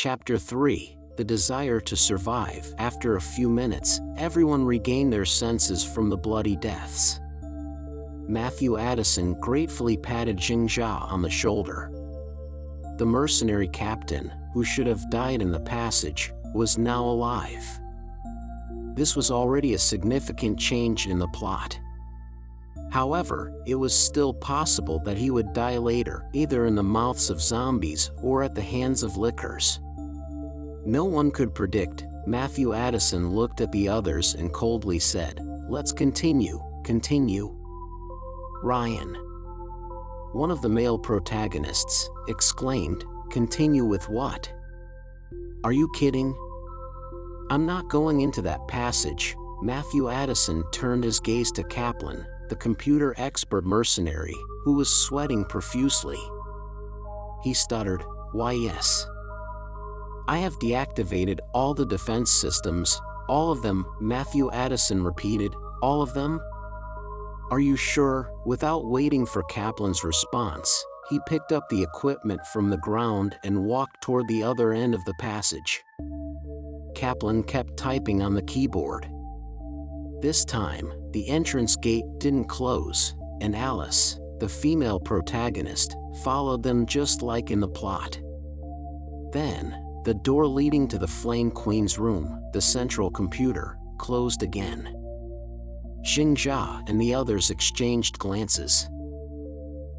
Chapter 3. The Desire to Survive. After a few minutes, everyone regained their senses from the bloody deaths. Matthew Addison gratefully patted Jingjia on the shoulder. The mercenary captain, who should have died in the passage, was now alive. This was already a significant change in the plot. However, it was still possible that he would die later, either in the mouths of zombies or at the hands of lickers. No one could predict. Matthew Addison looked at the others and coldly said, "Let's continue." Ryan, one of the male protagonists, exclaimed, "Continue with what? Are you kidding? I'm not going into that passage." Matthew Addison turned his gaze to Kaplan, the computer expert mercenary, who was sweating profusely. He stuttered, "Why yes. I have deactivated all the defense systems, all of them." Matthew Addison repeated, "All of them? Are you sure?" Without waiting for Kaplan's response, he picked up the equipment from the ground and walked toward the other end of the passage. Kaplan kept typing on the keyboard. This time, the entrance gate didn't close, and Alice, the female protagonist, followed them just like in the plot. Then, the door leading to the Flame Queen's room, the central computer, closed again. Jingjia and the others exchanged glances.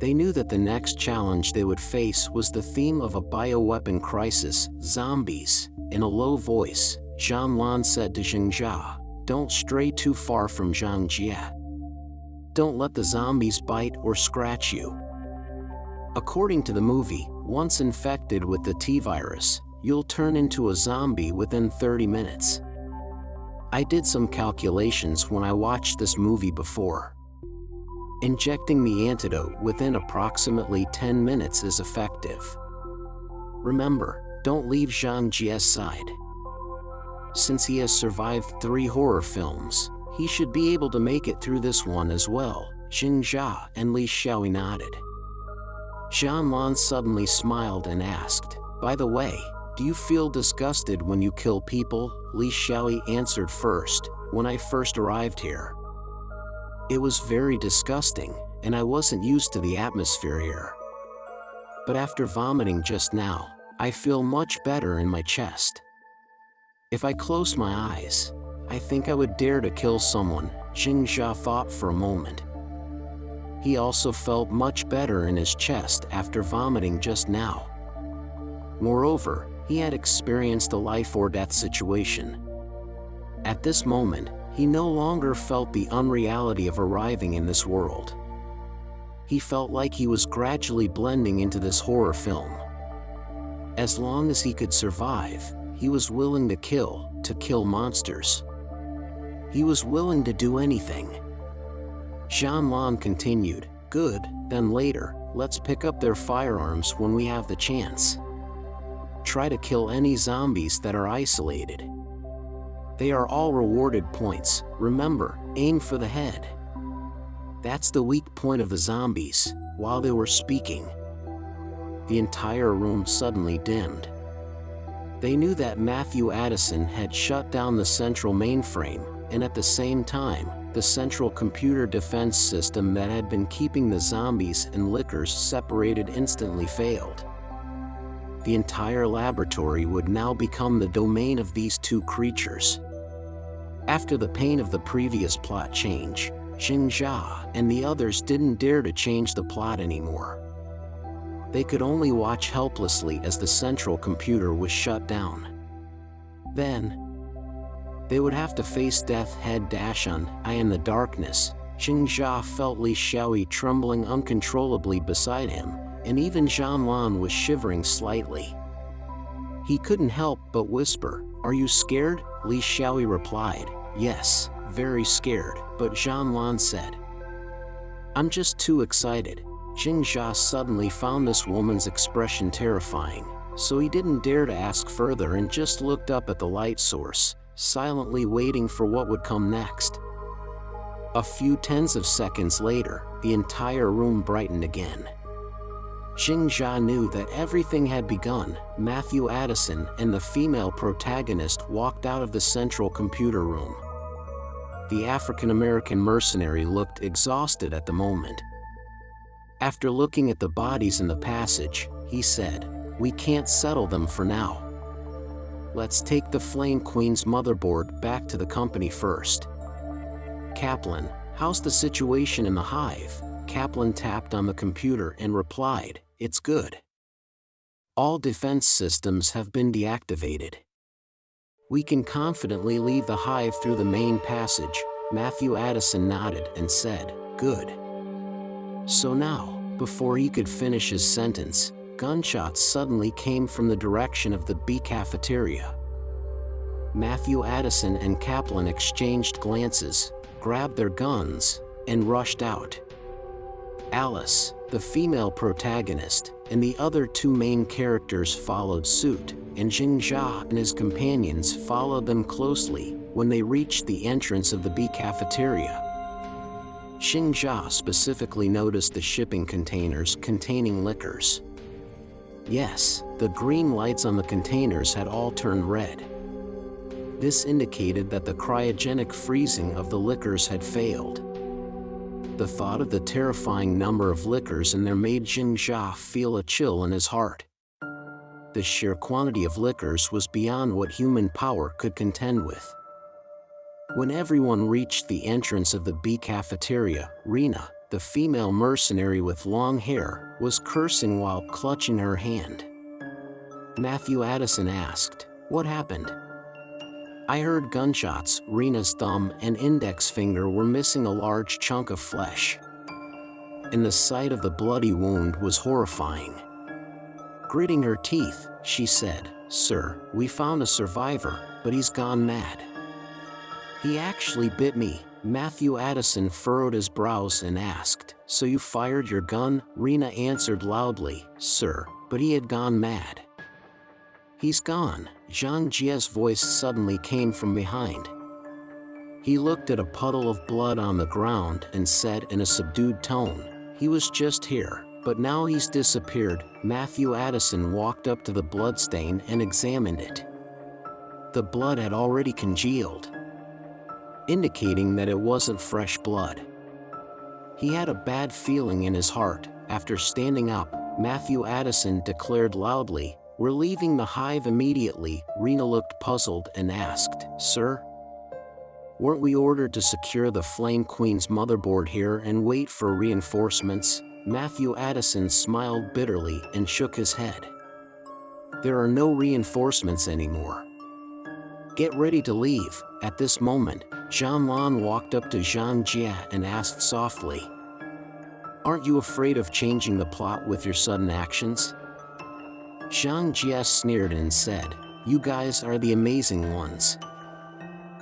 They knew that the next challenge they would face was the theme of a bioweapon crisis, zombies. In a low voice, Zhanlan said to Jingjia, "Don't stray too far from Zhangjia. Don't let the zombies bite or scratch you." According to the movie, once infected with the T-virus, you'll turn into a zombie within 30 minutes. I did some calculations when I watched this movie before. Injecting the antidote within approximately 10 minutes is effective. Remember, don't leave Zhangjia's side. Since he has survived 3 horror films, he should be able to make it through this one as well. Jingjia and Li Xiaoyi nodded. Zhanlan suddenly smiled and asked, "By the way, do you feel disgusted when you kill people?" Li Xiaoyi answered first, "When I first arrived here, it was very disgusting, and I wasn't used to the atmosphere here. But after vomiting just now, I feel much better in my chest. If I close my eyes, I think I would dare to kill someone." Jingjia thought for a moment. He also felt much better in his chest after vomiting just now. Moreover, he had experienced a life-or-death situation. At this moment, he no longer felt the unreality of arriving in this world. He felt like he was gradually blending into this horror film. As long as he could survive, he was willing to kill monsters. He was willing to do anything. Zhanlan continued, "Good, then later, let's pick up their firearms when we have the chance. Try to kill any zombies that are isolated. They are all rewarded points. Remember, aim for the head. That's the weak point of the zombies." While they were speaking, the entire room suddenly dimmed. They knew that Matthew Addison had shut down the central mainframe, and at the same time, the central computer defense system that had been keeping the zombies and lickers separated instantly failed. The entire laboratory would now become the domain of these 2 creatures. After the pain of the previous plot change, Jingjia and the others didn't dare to change the plot anymore. They could only watch helplessly as the central computer was shut down. Then, they would have to face death head-on in the darkness. Jingjia felt Li Xiaoyi trembling uncontrollably beside him, and even Zhanlan was shivering slightly. He couldn't help but whisper, "Are you scared?" Li Xiaoyi replied, "Yes, very scared," but Zhanlan said, "I'm just too excited." Jingjia suddenly found this woman's expression terrifying, so he didn't dare to ask further and just looked up at the light source, silently waiting for what would come next. A few tens of seconds later, the entire room brightened again. Xingjia knew that everything had begun. Matthew Addison and the female protagonist walked out of the central computer room. The African-American mercenary looked exhausted at the moment. After looking at the bodies in the passage, he said, "We can't settle them for now. Let's take the Flame Queen's motherboard back to the company first." "Kaplan, how's the situation in the hive?" Kaplan tapped on the computer and replied, "It's good. All defense systems have been deactivated. We can confidently leave the hive through the main passage." Matthew Addison nodded and said, "Good." So now, before he could finish his sentence, gunshots suddenly came from the direction of the B cafeteria. Matthew Addison and Kaplan exchanged glances, grabbed their guns, and rushed out. Alice, the female protagonist, and the other two main characters followed suit, and Xingjia and his companions followed them closely when they reached the entrance of the B cafeteria. Xingjia specifically noticed the shipping containers containing liquors. Yes, the green lights on the containers had all turned red. This indicated that the cryogenic freezing of the liquors had failed. The thought of the terrifying number of liquors in there made Xingjia feel a chill in his heart. The sheer quantity of liquors was beyond what human power could contend with. When everyone reached the entrance of the B cafeteria, Rena, the female mercenary with long hair, was cursing while clutching her hand. Matthew Addison asked, "What happened?" "I heard gunshots." Rena's thumb and index finger were missing a large chunk of flesh, and the sight of the bloody wound was horrifying. Gritting her teeth, she said, "Sir, we found a survivor, but he's gone mad. He actually bit me." Matthew Addison furrowed his brows and asked, "So you fired your gun?" Rena answered loudly, "Sir, but he had gone mad." "He's gone." Xinjia's voice suddenly came from behind. He looked at a puddle of blood on the ground and said in a subdued tone, "He was just here, but now he's disappeared." Matthew Addison walked up to the bloodstain and examined it. The blood had already congealed, indicating that it wasn't fresh blood. He had a bad feeling in his heart. After standing up, Matthew Addison declared loudly, "We're leaving the hive immediately." Rena looked puzzled and asked, "Sir? Weren't we ordered to secure the Flame Queen's motherboard here and wait for reinforcements?" Matthew Addison smiled bitterly and shook his head. "There are no reinforcements anymore. Get ready to leave." At this moment, Zhanlan walked up to Xingjia and asked softly, "Aren't you afraid of changing the plot with your sudden actions?" Xingjia sneered and said, "You guys are the amazing ones.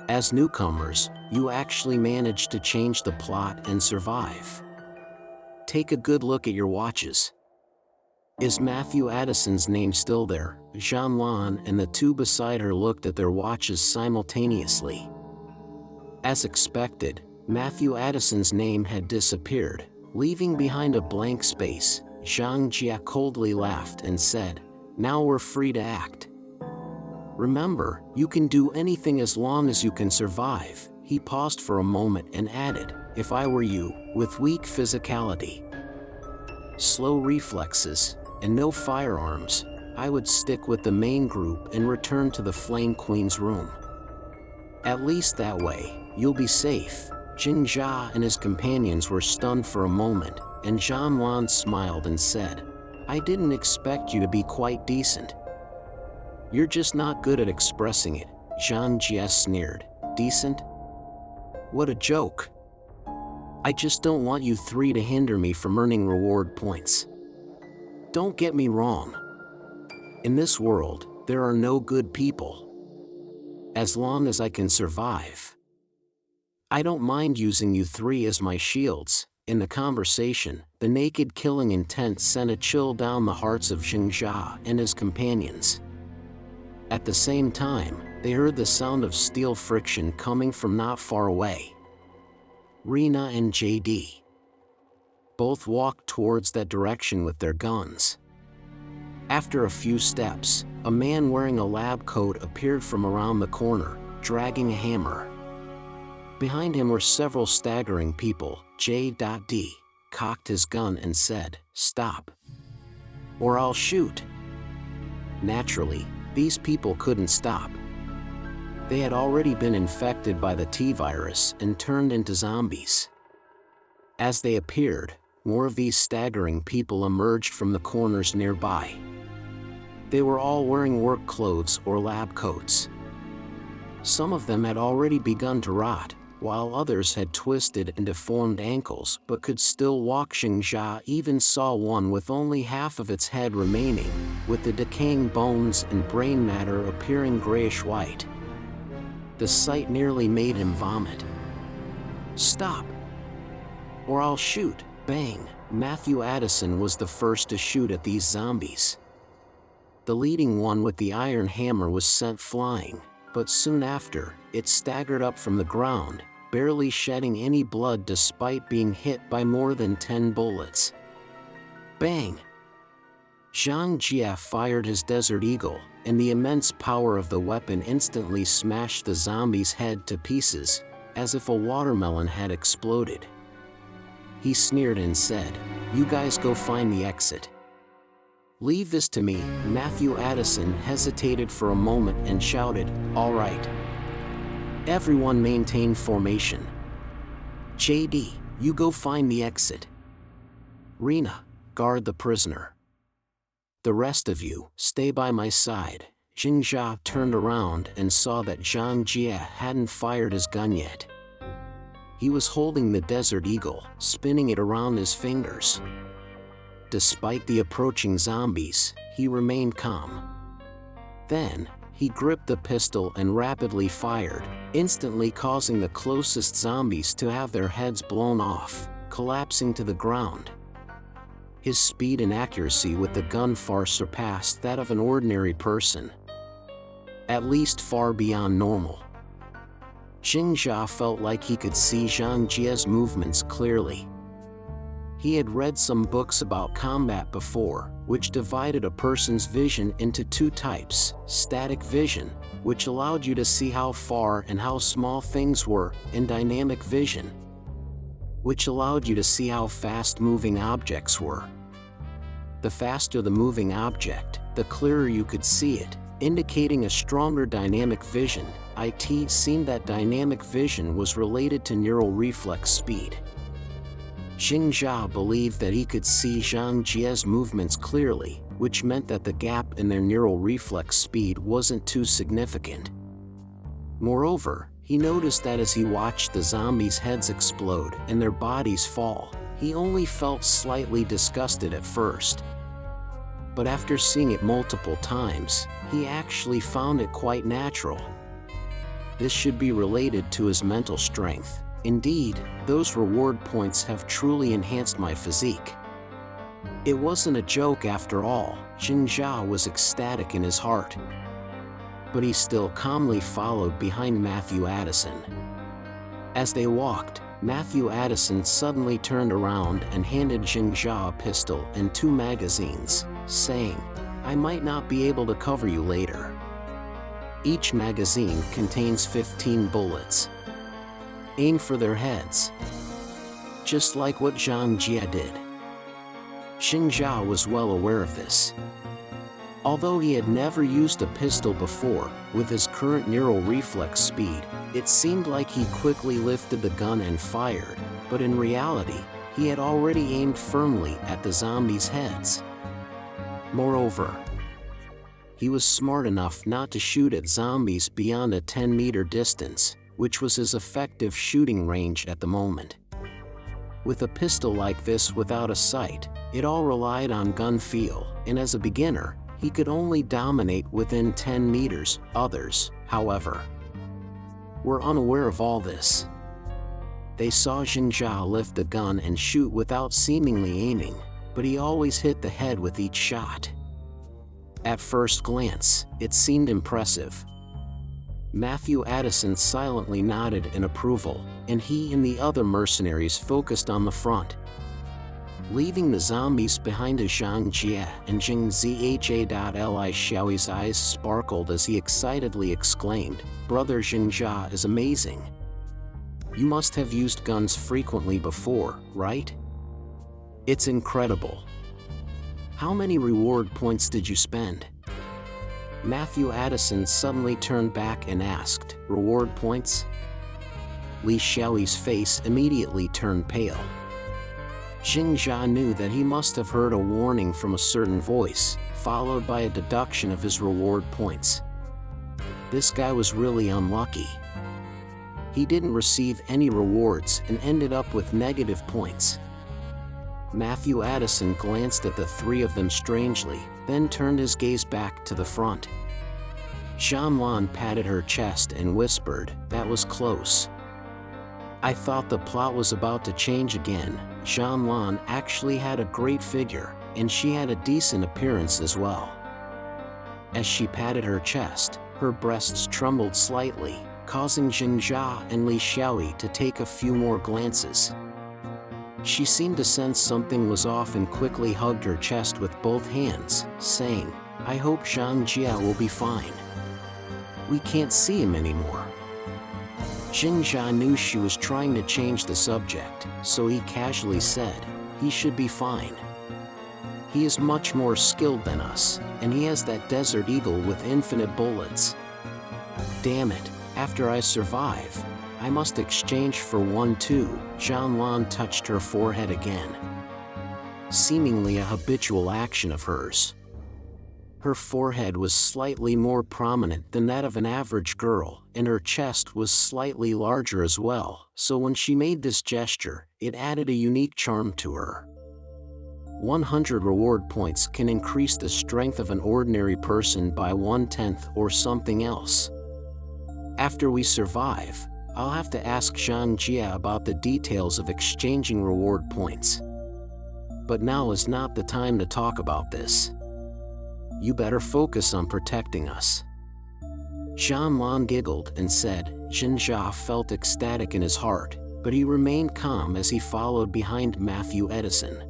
As newcomers, you actually managed to change the plot and survive. Take a good look at your watches. Is Matthew Addison's name still there?" Zhanlan and the two beside her looked at their watches simultaneously. As expected, Matthew Addison's name had disappeared, leaving behind a blank space. Xingjia coldly laughed and said, "Now we're free to act. Remember, you can do anything as long as you can survive." He paused for a moment and added, "If I were you, with weak physicality, slow reflexes, and no firearms, I would stick with the main group and return to the Flame Queen's room. At least that way, you'll be safe." Xingjia and his companions were stunned for a moment, and Zhanlan smiled and said, "I didn't expect you to be quite decent." "You're just not good at expressing it," Xingjia sneered. "Decent? What a joke. I just don't want you three to hinder me from earning reward points. Don't get me wrong. In this world, there are no good people. As long as I can survive, I don't mind using you three as my shields." In the conversation, the naked killing intent sent a chill down the hearts of Xingjia and his companions. At the same time, they heard the sound of steel friction coming from not far away. Rena and JD Both walked towards that direction with their guns. After a few steps, a man wearing a lab coat appeared from around the corner, dragging a hammer. Behind him were several staggering people. J.D. cocked his gun and said, "Stop, or I'll shoot." Naturally, these people couldn't stop. They had already been infected by the T-virus and turned into zombies. As they appeared, more of these staggering people emerged from the corners nearby. They were all wearing work clothes or lab coats. Some of them had already begun to rot, while others had twisted and deformed ankles but could still walk. Xingjia even saw one with only half of its head remaining, with the decaying bones and brain matter appearing grayish-white. The sight nearly made him vomit. "Stop, or I'll shoot!" Bang! Matthew Addison was the first to shoot at these zombies. The leading one with the iron hammer was sent flying, but soon after, it staggered up from the ground, barely shedding any blood despite being hit by more than 10 bullets. Bang! Zhang Jie fired his Desert Eagle, and the immense power of the weapon instantly smashed the zombie's head to pieces, as if a watermelon had exploded. He sneered and said, "You guys go find the exit." "Leave this to me." Matthew Addison hesitated for a moment and shouted, "All right. Everyone maintain formation. JD, you go find the exit. Rena, guard the prisoner. The rest of you, stay by my side." Xingjia turned around and saw that Zhang Jie hadn't fired his gun yet. He was holding the Desert Eagle, spinning it around his fingers. Despite the approaching zombies, he remained calm. Then, he gripped the pistol and rapidly fired, instantly causing the closest zombies to have their heads blown off, collapsing to the ground. His speed and accuracy with the gun far surpassed that of an ordinary person. At least far beyond normal. Xingjia felt like he could see Zhang Jie's movements clearly. He had read some books about combat before, which divided a person's vision into two types: static vision, which allowed you to see how far and how small things were, and dynamic vision, which allowed you to see how fast moving objects were. The faster the moving object, the clearer you could see it, indicating a stronger dynamic vision. It seemed that dynamic vision was related to neural reflex speed. Xingjia believed that he could see Zhang Jie's movements clearly, which meant that the gap in their neural reflex speed wasn't too significant. Moreover, he noticed that as he watched the zombies' heads explode and their bodies fall, he only felt slightly disgusted at first. But after seeing it multiple times, he actually found it quite natural. This should be related to his mental strength. Indeed, those reward points have truly enhanced my physique. It wasn't a joke after all. Xingjia was ecstatic in his heart. But he still calmly followed behind Matthew Addison. As they walked, Matthew Addison suddenly turned around and handed Xingjia a pistol and 2 magazines, saying, "I might not be able to cover you later. Each magazine contains 15 bullets. Aim for their heads." Just like what Zhang Jie did. Xingjia was well aware of this. Although he had never used a pistol before, with his current neural reflex speed, it seemed like he quickly lifted the gun and fired, but in reality, he had already aimed firmly at the zombies' heads. Moreover, he was smart enough not to shoot at zombies beyond a 10-meter distance, which was his effective shooting range at the moment. With a pistol like this without a sight, it all relied on gun feel, and as a beginner, he could only dominate within 10 meters. Others, however, were unaware of all this. They saw Xingjia lift the gun and shoot without seemingly aiming, but he always hit the head with each shot. At first glance, it seemed impressive. Matthew Addison silently nodded in approval, and he and the other mercenaries focused on the front. Leaving the zombies behind, Zhang Jie and Jing Zha. Li Xiaoyi's eyes sparkled as he excitedly exclaimed, "Brother Xinjia is amazing. You must have used guns frequently before, right? It's incredible. How many reward points did you spend?" Matthew Addison suddenly turned back and asked, "Reward points?" Li Xiaoyi's face immediately turned pale. Xinjia knew that he must have heard a warning from a certain voice, followed by a deduction of his reward points. This guy was really unlucky. He didn't receive any rewards and ended up with negative points. Matthew Addison glanced at the three of them strangely, then turned his gaze back to the front. Xianlan patted her chest and whispered, "That was close. I thought the plot was about to change again." Xianlan actually had a great figure, and she had a decent appearance as well. As she patted her chest, her breasts trembled slightly, causing Xinjia and Li Xiaoyi to take a few more glances. She seemed to sense something was off and quickly hugged her chest with both hands, saying, "I hope Zhang Jie will be fine. We can't see him anymore." Xinjia knew she was trying to change the subject, so he casually said, "He should be fine. He is much more skilled than us, and he has that Desert Eagle with infinite bullets. Damn it, after I survive, I must exchange for one too." Xianlan touched her forehead again, seemingly a habitual action of hers. Her forehead was slightly more prominent than that of an average girl, and her chest was slightly larger as well, so when she made this gesture, it added a unique charm to her. 100 reward points can increase the strength of an ordinary person by 1/10 or something else. After we survive, I'll have to ask Zhang Jie about the details of exchanging reward points. But now is not the time to talk about this. You better focus on protecting us." Xianlan giggled and said. Xinjia felt ecstatic in his heart, but he remained calm as he followed behind Matthew Edison.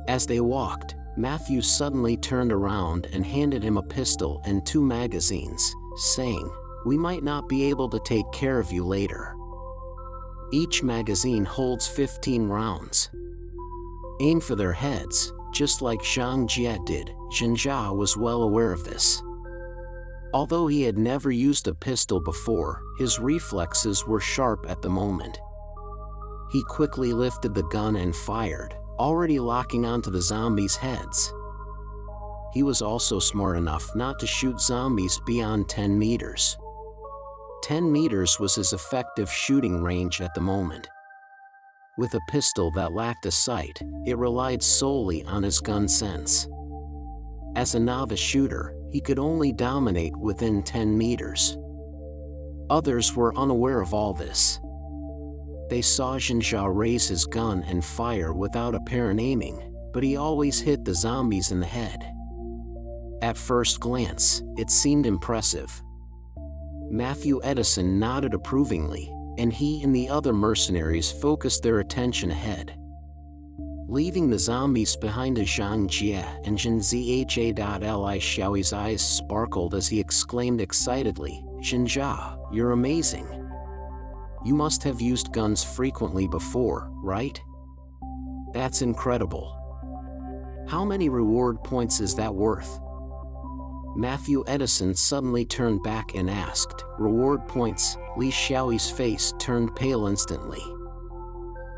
As they walked, Matthew suddenly turned around and handed him a pistol and 2 magazines, saying, "We might not be able to take care of you later. Each magazine holds 15 rounds. Aim for their heads, just like Zhang Jie did." Xinjia was well aware of this. Although he had never used a pistol before, his reflexes were sharp at the moment. He quickly lifted the gun and fired, already locking onto the zombies' heads. He was also smart enough not to shoot zombies beyond 10 meters. 10 meters was his effective shooting range at the moment. With a pistol that lacked a sight, it relied solely on his gun sense. As a novice shooter, he could only dominate within 10 meters. Others were unaware of all this. They saw Xinjia raise his gun and fire without apparent aiming, but he always hit the zombies in the head. At first glance, it seemed impressive. Matthew Edison nodded approvingly, and he and the other mercenaries focused their attention ahead. Leaving the zombies behind, Zhang Jie and Jin Zha. Li Xiaoyi's eyes sparkled as he exclaimed excitedly, "Xinjia, you're amazing. You must have used guns frequently before, right? That's incredible. How many reward points is that worth?" Matthew Edison suddenly turned back and asked, "Reward points?" Li Xiaoyi's face turned pale instantly.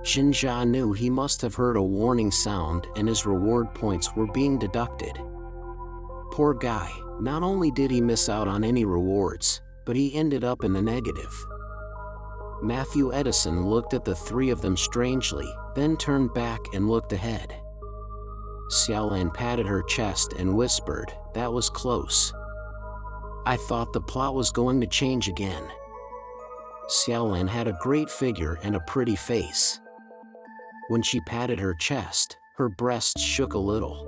Xinjia knew he must have heard a warning sound and his reward points were being deducted. Poor guy, not only did he miss out on any rewards, but he ended up in the negative. Matthew Edison looked at the three of them strangely, then turned back and looked ahead. Xiaolan patted her chest and whispered, "That was close. I thought the plot was going to change again." Xiaolan had a great figure and a pretty face. When she patted her chest, her breasts shook a little.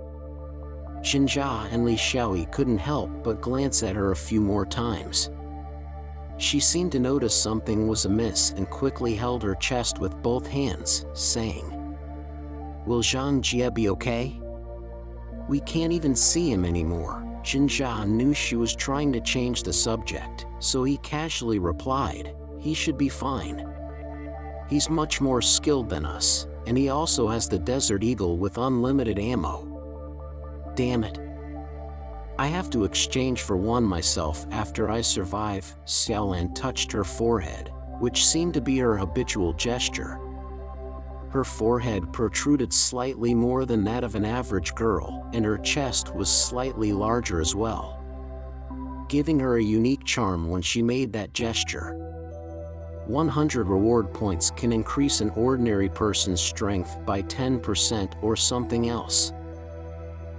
Xinjia and Li Xiaoyi couldn't help but glance at her a few more times. She seemed to notice something was amiss and quickly held her chest with both hands, saying, Will Zhang Jie be okay? We can't even see him anymore. Jinjia knew she was trying to change the subject, so he casually replied, he should be fine. He's much more skilled than us, and he also has the Desert Eagle with unlimited ammo. Damn it. I have to exchange for one myself after I survive. Xiaolan touched her forehead, which seemed to be her habitual gesture. Her forehead protruded slightly more than that of an average girl, and her chest was slightly larger as well, giving her a unique charm when she made that gesture. 100 reward points can increase an ordinary person's strength by 10% or something else.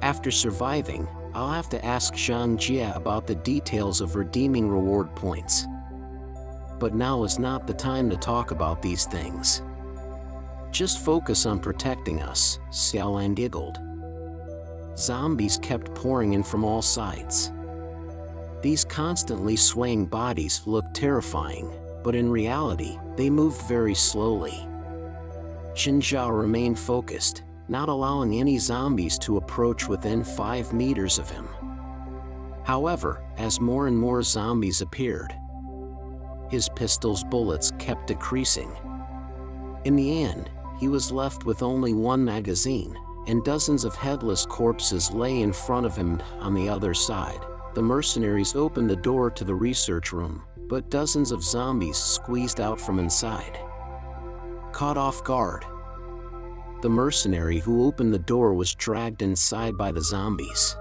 After surviving, I'll have to ask Zhang Jie about the details of redeeming reward points. But now is not the time to talk about these things. Just focus on protecting us, Xiaolan giggled. Zombies kept pouring in from all sides. These constantly swaying bodies looked terrifying, but in reality, they moved very slowly. Jinjia remained focused, not allowing any zombies to approach within 5 meters of him. However, as more and more zombies appeared, his pistol's bullets kept decreasing. In the end, he was left with only one magazine, and dozens of headless corpses lay in front of him. On the other side, the mercenaries opened the door to the research room, but dozens of zombies squeezed out from inside. Caught off guard, the mercenary who opened the door was dragged inside by the zombies.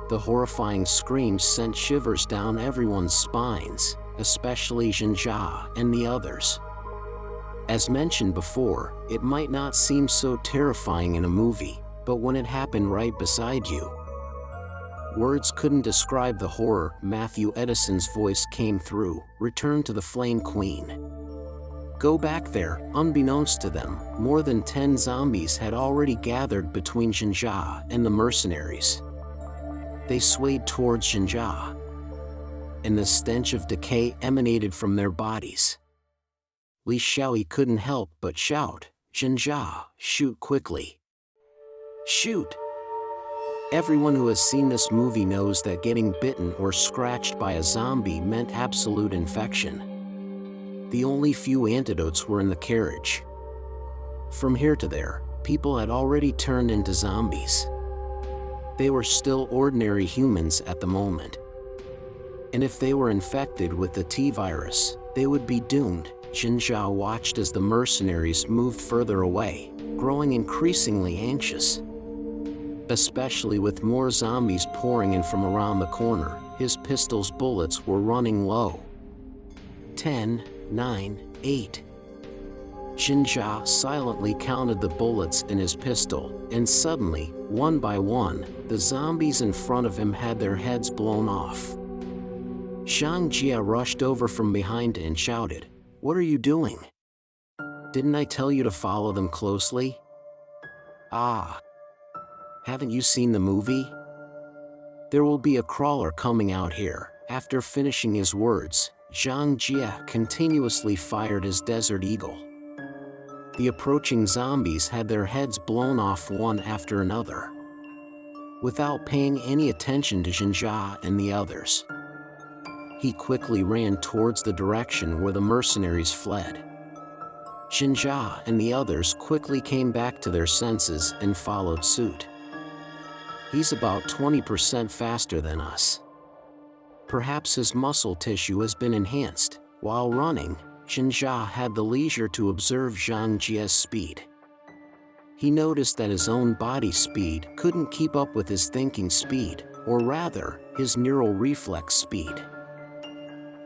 The horrifying screams sent shivers down everyone's spines, especially Jinjia and the others. As mentioned before, it might not seem so terrifying in a movie, but when it happened right beside you, words couldn't describe the horror. Matthew Edison's voice came through. Return to the Flame Queen. Go back there. Unbeknownst to them, more than 10 zombies had already gathered between Jinjia and the mercenaries. They swayed towards Jinjia, and the stench of decay emanated from their bodies. Li Xiaoyi couldn't help but shout, Jinjia, shoot quickly. Shoot! Everyone who has seen this movie knows that getting bitten or scratched by a zombie meant absolute infection. The only few antidotes were in the carriage. From here to there, people had already turned into zombies. They were still ordinary humans at the moment. And if they were infected with the T-virus, they would be doomed. Jinjia watched as the mercenaries moved further away, growing increasingly anxious. Especially with more zombies pouring in from around the corner, his pistol's bullets were running low. 10, 9, 8. Jinjia silently counted the bullets in his pistol, and suddenly, one by one, the zombies in front of him had their heads blown off. Zhang Jie rushed over from behind and shouted, "What are you doing? Didn't I tell you to follow them closely? Ah. Haven't you seen the movie? There will be a crawler coming out here." After finishing his words, Zhang Jie continuously fired his Desert Eagle. The approaching zombies had their heads blown off one after another. Without paying any attention to Jinjia and the others, he quickly ran towards the direction where the mercenaries fled. Jinjia and the others quickly came back to their senses and followed suit. He's about 20% faster than us. Perhaps his muscle tissue has been enhanced. While running, Jinjia had the leisure to observe Zhang Jie's speed. He noticed that his own body speed couldn't keep up with his thinking speed, or rather, his neural reflex speed.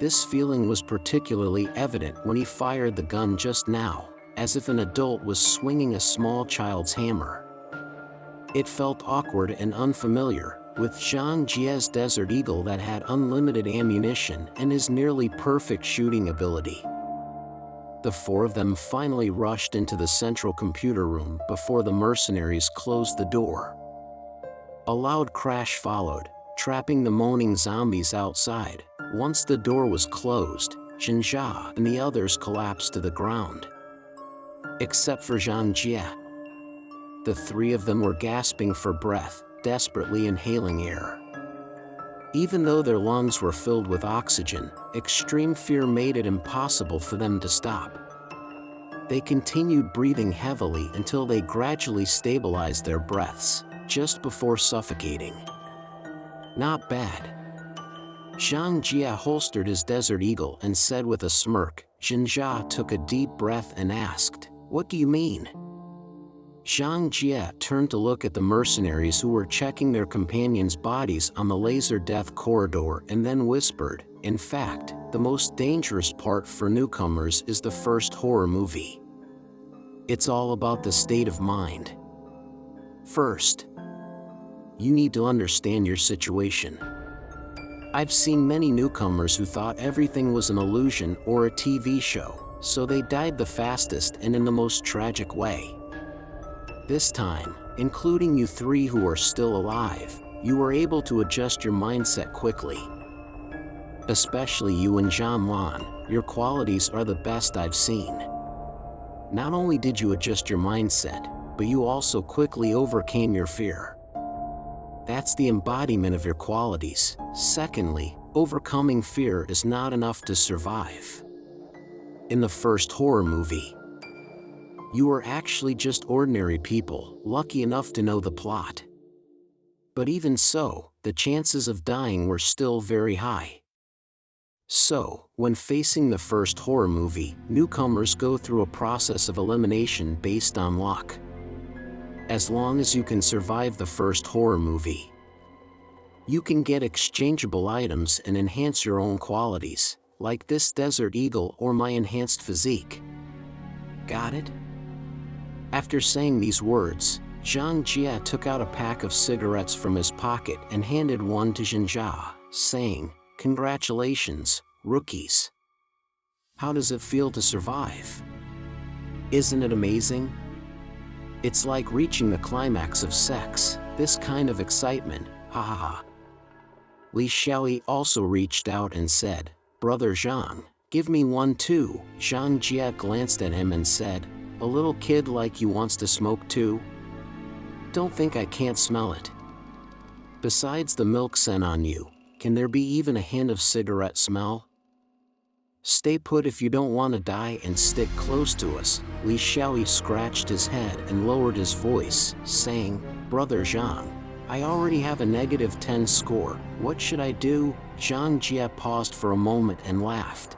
This feeling was particularly evident when he fired the gun just now, as if an adult was swinging a small child's hammer. It felt awkward and unfamiliar, with Zhang Jie's Desert Eagle that had unlimited ammunition and his nearly perfect shooting ability. The four of them finally rushed into the central computer room before the mercenaries closed the door. A loud crash followed, trapping the moaning zombies outside. Once the door was closed, Jinjia and the others collapsed to the ground. Except for Zhang Jie. The three of them were gasping for breath, desperately inhaling air. Even though their lungs were filled with oxygen, extreme fear made it impossible for them to stop. They continued breathing heavily until they gradually stabilized their breaths, just before suffocating. Not bad. Zhang Jia holstered his Desert Eagle and said with a smirk. Jinjia took a deep breath and asked, "What do you mean?" Zhang Jia turned to look at the mercenaries who were checking their companions' bodies on the laser death corridor and then whispered, "In fact, the most dangerous part for newcomers is the first horror movie. It's all about the state of mind. First, you need to understand your situation. I've seen many newcomers who thought everything was an illusion or a TV show, so they died the fastest and in the most tragic way. This time, including you three who are still alive, you were able to adjust your mindset quickly. Especially you and Zhanlan, your qualities are the best I've seen. Not only did you adjust your mindset, but you also quickly overcame your fear. That's the embodiment of your qualities. Secondly, overcoming fear is not enough to survive. In the first horror movie, you were actually just ordinary people, lucky enough to know the plot. But even so, the chances of dying were still very high. So, when facing the first horror movie, newcomers go through a process of elimination based on luck. As long as you can survive the first horror movie, you can get exchangeable items and enhance your own qualities, like this Desert Eagle or my enhanced physique. Got it? After saying these words, Zhang Jia took out a pack of cigarettes from his pocket and handed one to Jinjia, saying, "Congratulations, rookies. How does it feel to survive? Isn't it amazing? It's like reaching the climax of sex, this kind of excitement, ha ha ha." Li Xiaoyi also reached out and said, "Brother Zhang, give me one too." Zhang Jia glanced at him and said, "A little kid like you wants to smoke too? Don't think I can't smell it. Besides the milk scent on you, can there be even a hint of cigarette smell? Stay put if you don't want to die and stick close to us." Li Xiaoyi scratched his head and lowered his voice, saying, "Brother Zhang, I already have a -10 score, what should I do?" Zhang Jia paused for a moment and laughed.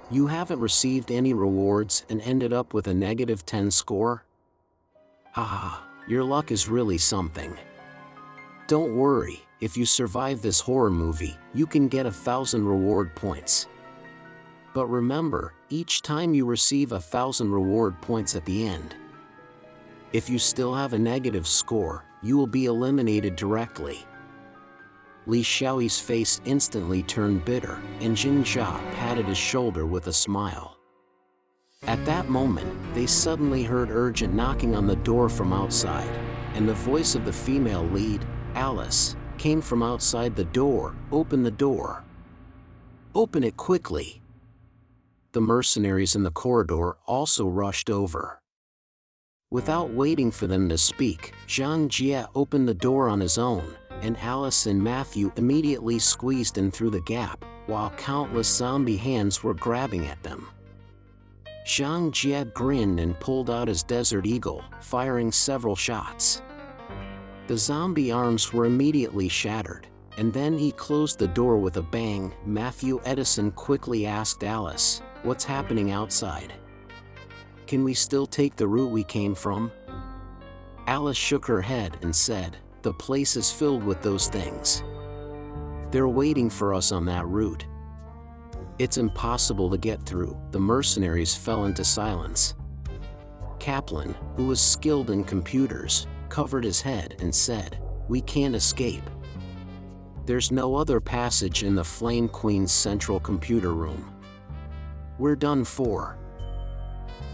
"You haven't received any rewards and ended up with a -10 score? Haha, your luck is really something. Don't worry, if you survive this horror movie, you can get 1,000 reward points. But remember, each time you receive 1,000 reward points at the end. If you still have a negative score, you will be eliminated directly." Li Xiaoyi's face instantly turned bitter, and Jinjia patted his shoulder with a smile. At that moment, they suddenly heard urgent knocking on the door from outside, and the voice of the female lead, Alice, came from outside the door. "Open the door. Open it quickly." The mercenaries in the corridor also rushed over. Without waiting for them to speak, Zhang Jia opened the door on his own, and Alice and Matthew immediately squeezed in through the gap, while countless zombie hands were grabbing at them. Zhang Jia grinned and pulled out his Desert Eagle, firing several shots. The zombie arms were immediately shattered, and then he closed the door with a bang. Matthew Edison quickly asked Alice, "What's happening outside? Can we still take the route we came from?" Alice shook her head and said, "The place is filled with those things. They're waiting for us on that route. It's impossible to get through." The mercenaries fell into silence. Kaplan, who was skilled in computers, covered his head and said, "We can't escape. There's no other passage in the Flame Queen's central computer room. We're done for."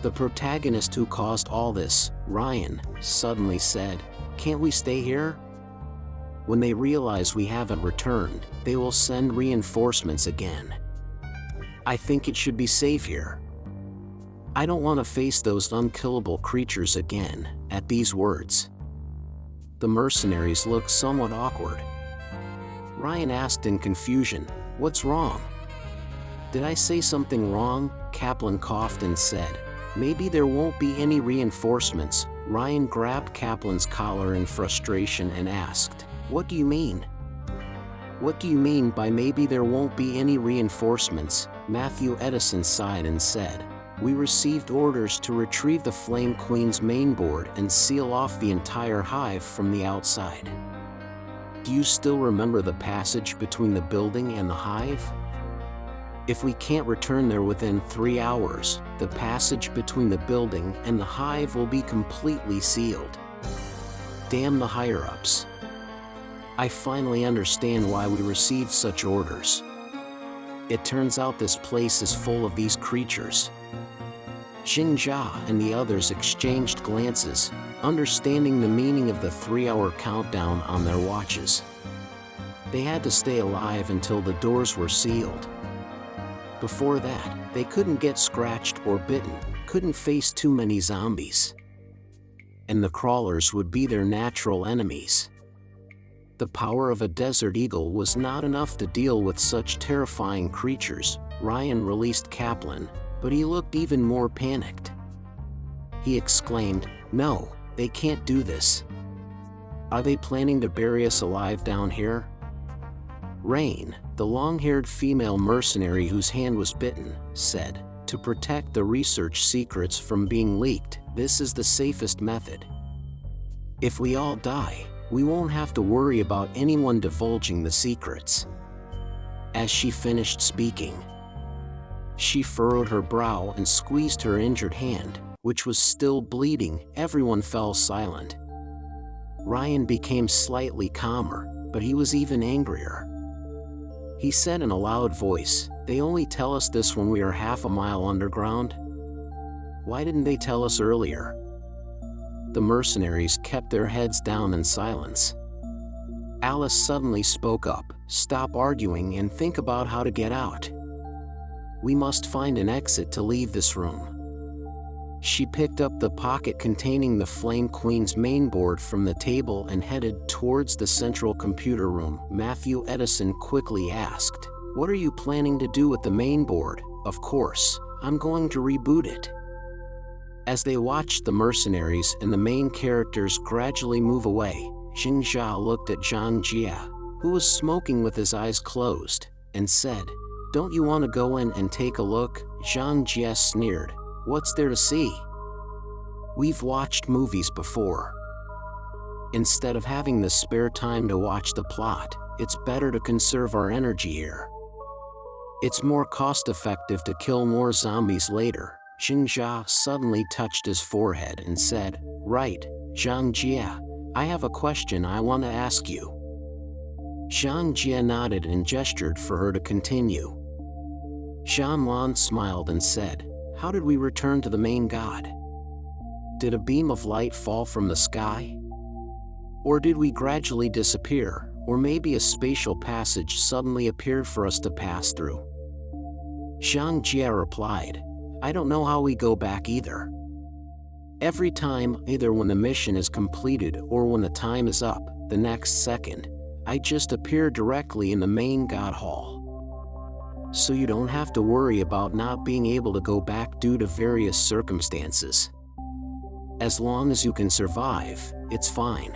The protagonist who caused all this, Ryan, suddenly said, "Can't we stay here? When they realize we haven't returned, they will send reinforcements again. I think it should be safe here. I don't want to face those unkillable creatures again." At these words, the mercenaries looked somewhat awkward. Ryan asked in confusion, "What's wrong?" "Did I say something wrong?" Kaplan coughed and said, "Maybe there won't be any reinforcements." Ryan grabbed Kaplan's collar in frustration and asked, "What do you mean?" "What do you mean by maybe there won't be any reinforcements?" Matthew Edison sighed and said, "We received orders to retrieve the Flame Queen's mainboard and seal off the entire hive from the outside." "Do you still remember the passage between the building and the hive?" "If we can't return there within 3 hours, the passage between the building and the hive will be completely sealed." Damn the higher-ups. I finally understand why we received such orders. It turns out this place is full of these creatures. Xingjia and the others exchanged glances, understanding the meaning of the 3-hour countdown on their watches. They had to stay alive until the doors were sealed. Before that, they couldn't get scratched or bitten, couldn't face too many zombies. And the crawlers would be their natural enemies. The power of a desert eagle was not enough to deal with such terrifying creatures. Ryan released Kaplan, but he looked even more panicked. He exclaimed, "No, they can't do this. Are they planning to bury us alive down here?" Rain, the long-haired female mercenary whose hand was bitten, said, "To protect the research secrets from being leaked, this is the safest method. If we all die, we won't have to worry about anyone divulging the secrets." As she finished speaking, she furrowed her brow and squeezed her injured hand, which was still bleeding. Everyone fell silent. Ryan became slightly calmer, but he was even angrier. He said in a loud voice, "They only tell us this when we are half a mile underground? Why didn't they tell us earlier?" The mercenaries kept their heads down in silence. Alice suddenly spoke up, "Stop arguing and think about how to get out. We must find an exit to leave this room." She picked up the pocket containing the Flame Queen's mainboard from the table and headed towards the central computer room. Matthew Edison quickly asked, "What are you planning to do with the mainboard?" "Of course, I'm going to reboot it." As they watched the mercenaries and the main characters gradually move away, Xingjia looked at Zhang Jia, who was smoking with his eyes closed, and said, "Don't you want to go in and take a look?" Zhang Jia sneered, "What's there to see? We've watched movies before. Instead of having the spare time to watch the plot, it's better to conserve our energy here. It's more cost-effective to kill more zombies later." Xingjia suddenly touched his forehead and said, "Right, Zhang Jia, I have a question I want to ask you." Zhang Jia nodded and gestured for her to continue. Shanlan smiled and said, "How did we return to the main god? Did a beam of light fall from the sky? Or did we gradually disappear, or maybe a spatial passage suddenly appeared for us to pass through?" Zhang Jia replied, "I don't know how we go back either. Every time, either when the mission is completed or when the time is up, the next second, I just appear directly in the main god hall. So you don't have to worry about not being able to go back due to various circumstances. As long as you can survive, it's fine.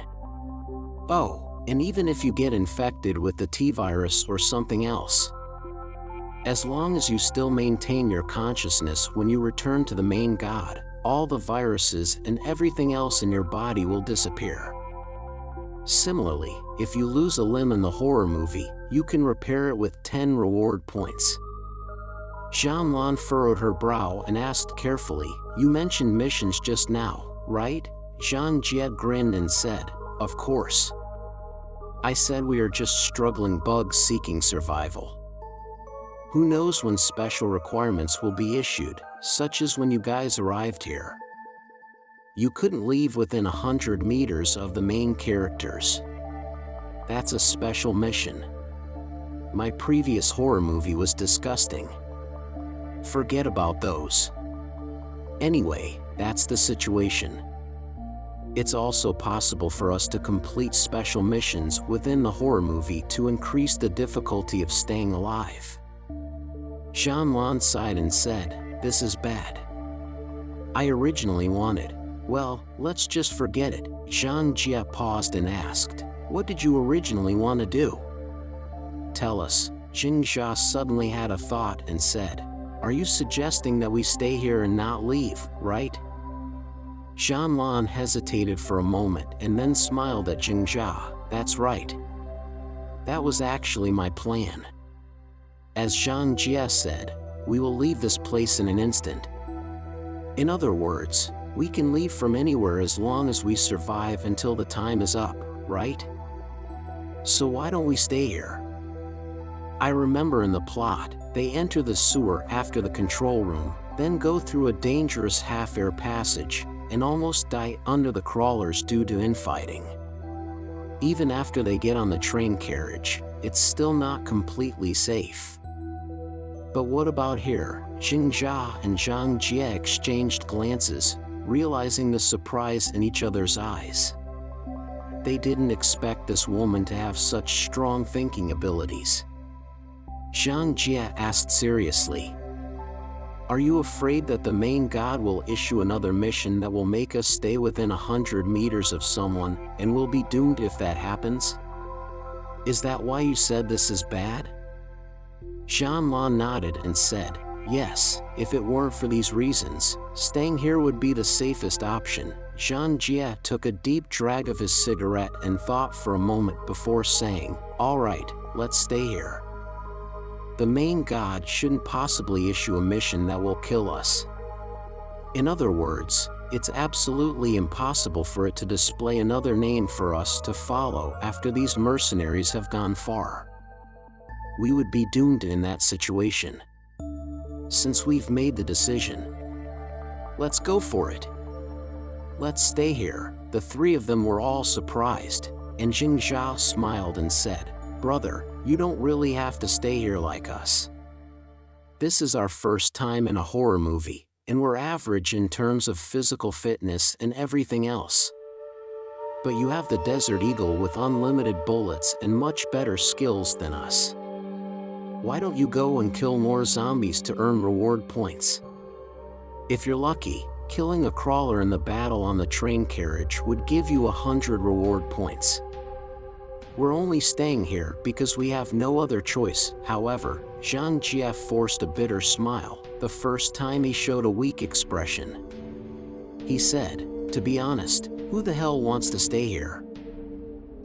Oh, and even if you get infected with the T-virus or something else, as long as you still maintain your consciousness when you return to the main god, all the viruses and everything else in your body will disappear. Similarly, if you lose a limb in the horror movie, you can repair it with 10 reward points." Xianlan furrowed her brow and asked carefully, "You mentioned missions just now, right?" Zhang Jia grinned and said, "Of course. I said we are just struggling bugs seeking survival. Who knows when special requirements will be issued, such as when you guys arrived here. You couldn't leave within 100 meters of the main characters. That's a special mission. My previous horror movie was disgusting. Forget about those. Anyway, that's the situation. It's also possible for us to complete special missions within the horror movie to increase the difficulty of staying alive. Shyamalan sighed and said, "This is bad. I originally wanted, well, let's just forget it." Zhang Jie paused and asked, "What did you originally want to do?" "Tell us." Jing Jia suddenly had a thought and said, "Are you suggesting that we stay here and not leave, right?" Shyamalan hesitated for a moment and then smiled at Jing Jia. "That's right. That was actually my plan. As Zhang Jie said, we will leave this place in an instant. In other words, we can leave from anywhere as long as we survive until the time is up, right? So why don't we stay here?" I remember in the plot, they enter the sewer after the control room, then go through a dangerous half-air passage, and almost die under the crawlers due to infighting. Even after they get on the train carriage, it's still not completely safe. But what about here? Jing Jia and Zhang Jie exchanged glances, realizing the surprise in each other's eyes. They didn't expect this woman to have such strong thinking abilities. Zhang Jie asked seriously, "Are you afraid that the main god will issue another mission that will make us stay within 100 meters of someone, and we'll be doomed if that happens? Is that why you said this is bad?" Shyamalan nodded and said, "Yes, if it weren't for these reasons, staying here would be the safest option." Zhang Jie took a deep drag of his cigarette and thought for a moment before saying, "All right, let's stay here. The main god shouldn't possibly issue a mission that will kill us. In other words, it's absolutely impossible for it to display another name for us to follow after these mercenaries have gone far. We would be doomed in that situation. Since we've made the decision, let's go for it. Let's stay here." The three of them were all surprised, and Jing Zhao smiled and said, "Brother, you don't really have to stay here like us. This is our first time in a horror movie, and we're average in terms of physical fitness and everything else. But you have the Desert Eagle with unlimited bullets and much better skills than us. Why don't you go and kill more zombies to earn reward points? If you're lucky, killing a crawler in the battle on the train carriage would give you 100 reward points. We're only staying here because we have no other choice." However, Zhang Jie forced a bitter smile, the first time he showed a weak expression. He said, "To be honest, who the hell wants to stay here?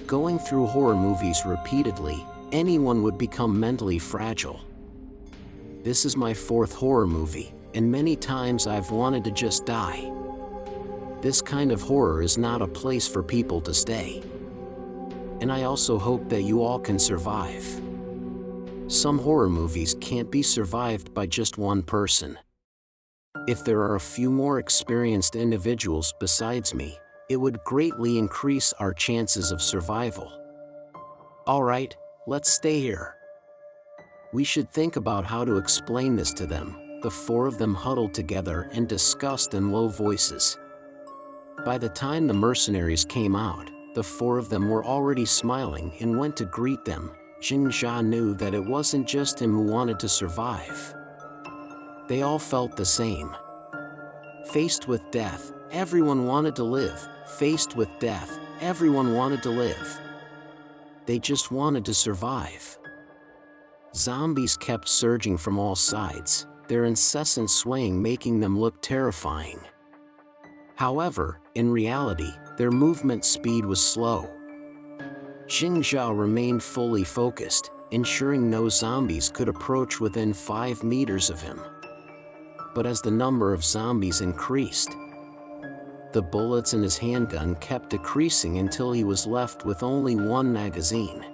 Going through horror movies repeatedly, anyone would become mentally fragile. This is my 4th horror movie, and many times I've wanted to just die. This kind of horror is not a place for people to stay. And I also hope that you all can survive. Some horror movies can't be survived by just one person. If there are a few more experienced individuals besides me, it would greatly increase our chances of survival. All right, let's stay here. We should think about how to explain this to them." The 4 of them huddled together and discussed in low voices. By the time the mercenaries came out, the 4 of them were already smiling and went to greet them. Jing Jia knew that it wasn't just him who wanted to survive. They all felt the same. Faced with death, everyone wanted to live. Faced with death, everyone wanted to live. They just wanted to survive. Zombies kept surging from all sides, their incessant swaying making them look terrifying. However, in reality, their movement speed was slow. Jing Zhao remained fully focused, ensuring no zombies could approach within 5 meters of him. But as the number of zombies increased, the bullets in his handgun kept decreasing until he was left with only 1 magazine.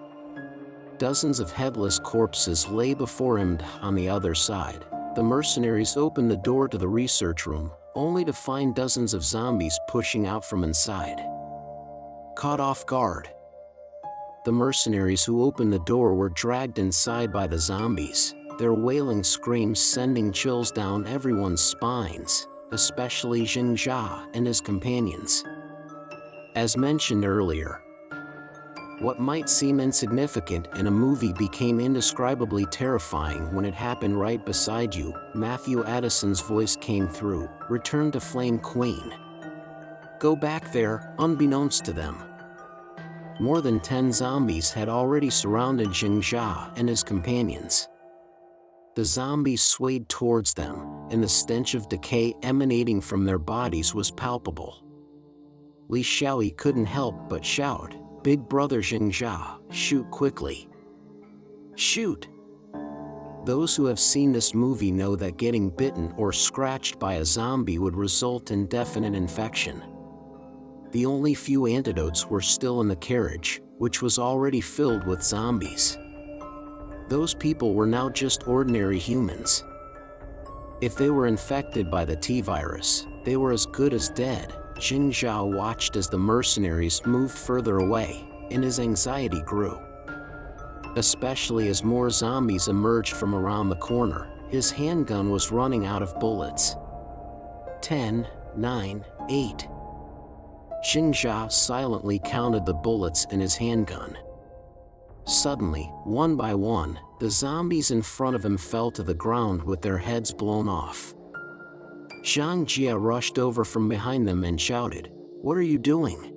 Dozens of headless corpses lay before him. On the other side, the mercenaries opened the door to the research room, only to find dozens of zombies pushing out from inside. Caught off guard, the mercenaries who opened the door were dragged inside by the zombies, their wailing screams sending chills down everyone's spines, especially Jing Jia and his companions. As mentioned earlier, what might seem insignificant in a movie became indescribably terrifying when it happened right beside you. Matthew Addison's voice came through. Return to Flame Queen. Go back there, unbeknownst to them. More than 10 zombies had already surrounded Jingjia and his companions. The zombies swayed towards them, and the stench of decay emanating from their bodies was palpable. Li Xiaoyi couldn't help but shout, "Big brother Jingjia, shoot quickly. Shoot!" Those who have seen this movie know that getting bitten or scratched by a zombie would result in definite infection. The only few antidotes were still in the carriage, which was already filled with zombies. Those people were now just ordinary humans. If they were infected by the T-virus, they were as good as dead. Jingjia watched as the mercenaries moved further away, and his anxiety grew. Especially as more zombies emerged from around the corner, his handgun was running out of bullets. 10, 9, 8. Jingjia silently counted the bullets in his handgun. Suddenly, one by one, the zombies in front of him fell to the ground with their heads blown off. Zhang Jia rushed over from behind them and shouted, "What are you doing?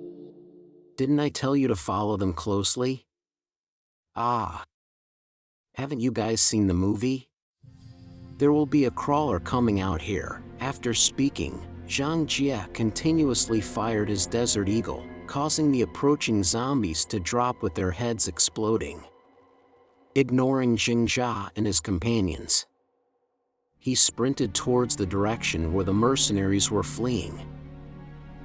Didn't I tell you to follow them closely? Ah. Haven't you guys seen the movie? There will be a crawler coming out here." After speaking, Zhang Jia continuously fired his Desert Eagle, causing the approaching zombies to drop with their heads exploding. Ignoring Jingjia and his companions, he sprinted towards the direction where the mercenaries were fleeing.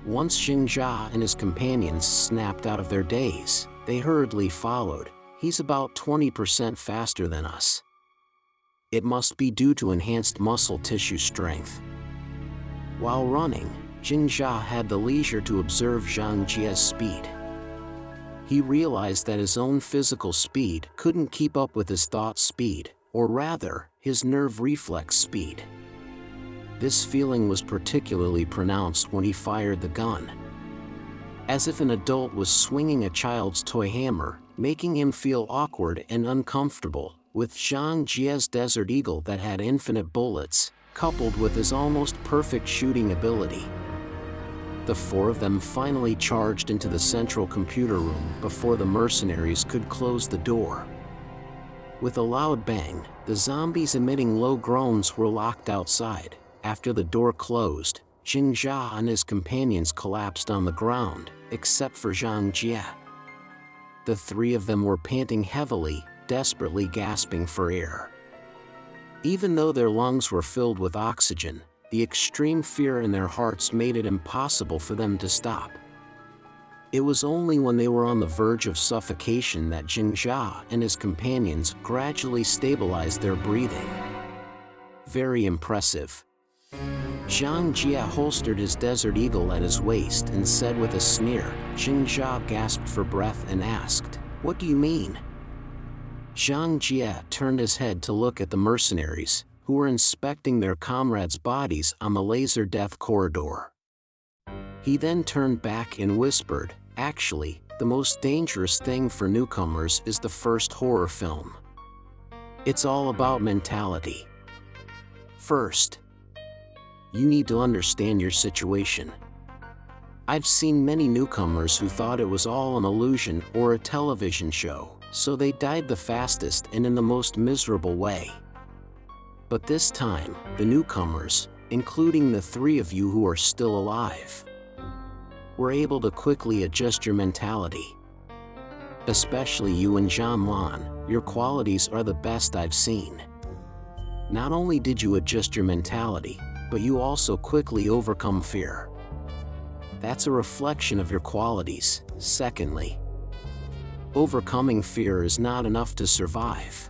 Once Jingjia and his companions snapped out of their daze, they hurriedly followed. "He's about 20% faster than us. It must be due to enhanced muscle tissue strength." While running, Jingjia had the leisure to observe Zhang Jia's speed. He realized that his own physical speed couldn't keep up with his thought speed, or rather, his nerve reflex speed. This feeling was particularly pronounced when he fired the gun. As if an adult was swinging a child's toy hammer, making him feel awkward and uncomfortable. With Zhang Jia's Desert Eagle that had infinite bullets, coupled with his almost perfect shooting ability, the four of them finally charged into the central computer room before the mercenaries could close the door. With a loud bang, the zombies emitting low groans were locked outside. After the door closed, Jingjia and his companions collapsed on the ground, except for Zhang Jia. The three of them were panting heavily, desperately gasping for air. Even though their lungs were filled with oxygen, the extreme fear in their hearts made it impossible for them to stop. It was only when they were on the verge of suffocation that Jingjia and his companions gradually stabilized their breathing. Very impressive. Zhang Jia holstered his Desert Eagle at his waist and said with a sneer. Jingjia gasped for breath and asked, "What do you mean?" Zhang Jia turned his head to look at the mercenaries, who were inspecting their comrades' bodies on the laser death corridor. He then turned back and whispered, "Actually, the most dangerous thing for newcomers is the first horror film. It's all about mentality. First, you need to understand your situation. I've seen many newcomers who thought it was all an illusion or a television show, so they died the fastest and in the most miserable way. But this time, the newcomers, including the three of you who are still alive, were able to quickly adjust your mentality. Especially you and Zhan Lan, your qualities are the best I've seen. Not only did you adjust your mentality, but you also quickly overcome fear. That's a reflection of your qualities. Secondly, overcoming fear is not enough to survive.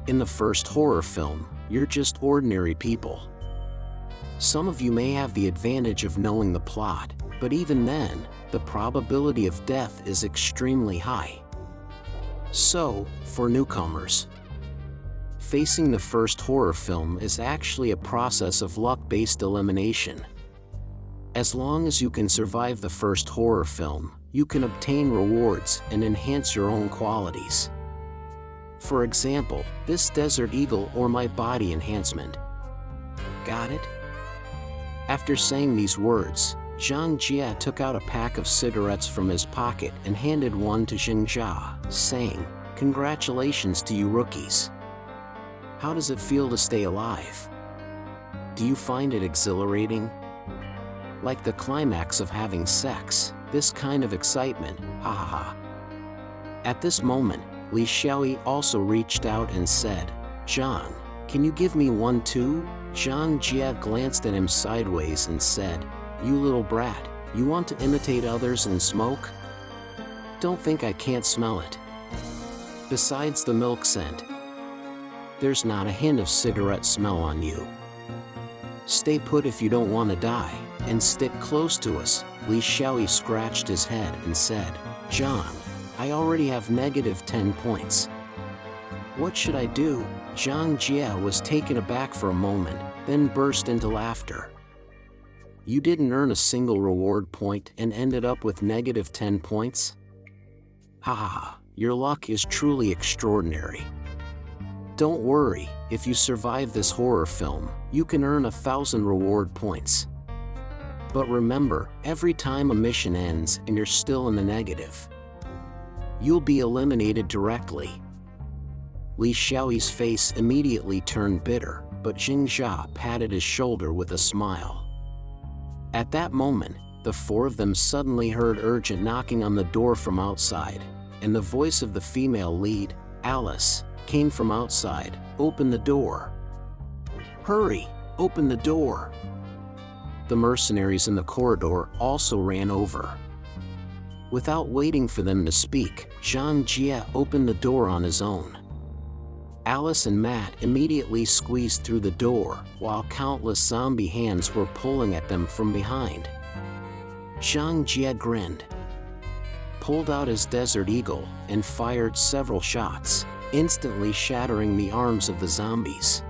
In the first horror film, you're just ordinary people. Some of you may have the advantage of knowing the plot, but even then, the probability of death is extremely high. So, for newcomers, facing the first horror film is actually a process of luck-based elimination. As long as you can survive the first horror film, you can obtain rewards and enhance your own qualities. For example, this Desert Eagle or my body enhancement. Got it? After saying these words, Zhang Jie took out a pack of cigarettes from his pocket and handed one to Xingjia, saying, "Congratulations to you rookies. How does it feel to stay alive? Do you find it exhilarating? Like the climax of having sex, this kind of excitement, ha ha ha." At this moment, Li Xiaoyi also reached out and said, "Zhang, can you give me one too?" Zhang Jie glanced at him sideways and said, "You little brat, you want to imitate others and smoke? Don't think I can't smell it. Besides the milk scent, there's not a hint of cigarette smell on you. Stay put if you don't want to die, and stick close to us." Li Xiaoyi scratched his head and said, "Zhang, I already have -10 points. What should I do?" Zhang Jie was taken aback for a moment, then burst into laughter. "You didn't earn a single reward point and ended up with -10 points? Ha ha ha, your luck is truly extraordinary. Don't worry, if you survive this horror film, you can earn 1,000 reward points. But remember, every time a mission ends and you're still in the negative, you'll be eliminated directly." Li Xiaoyi's face immediately turned bitter, but Xingjia patted his shoulder with a smile. At that moment, the four of them suddenly heard urgent knocking on the door from outside, and the voice of the female lead, Alice, came from outside. "Open the door. Hurry, open the door." The mercenaries in the corridor also ran over. Without waiting for them to speak, Zhang Jie opened the door on his own. Alice and Matt immediately squeezed through the door, while countless zombie hands were pulling at them from behind. Zhang Jie grinned, pulled out his Desert Eagle, and fired several shots, instantly shattering the arms of the zombies.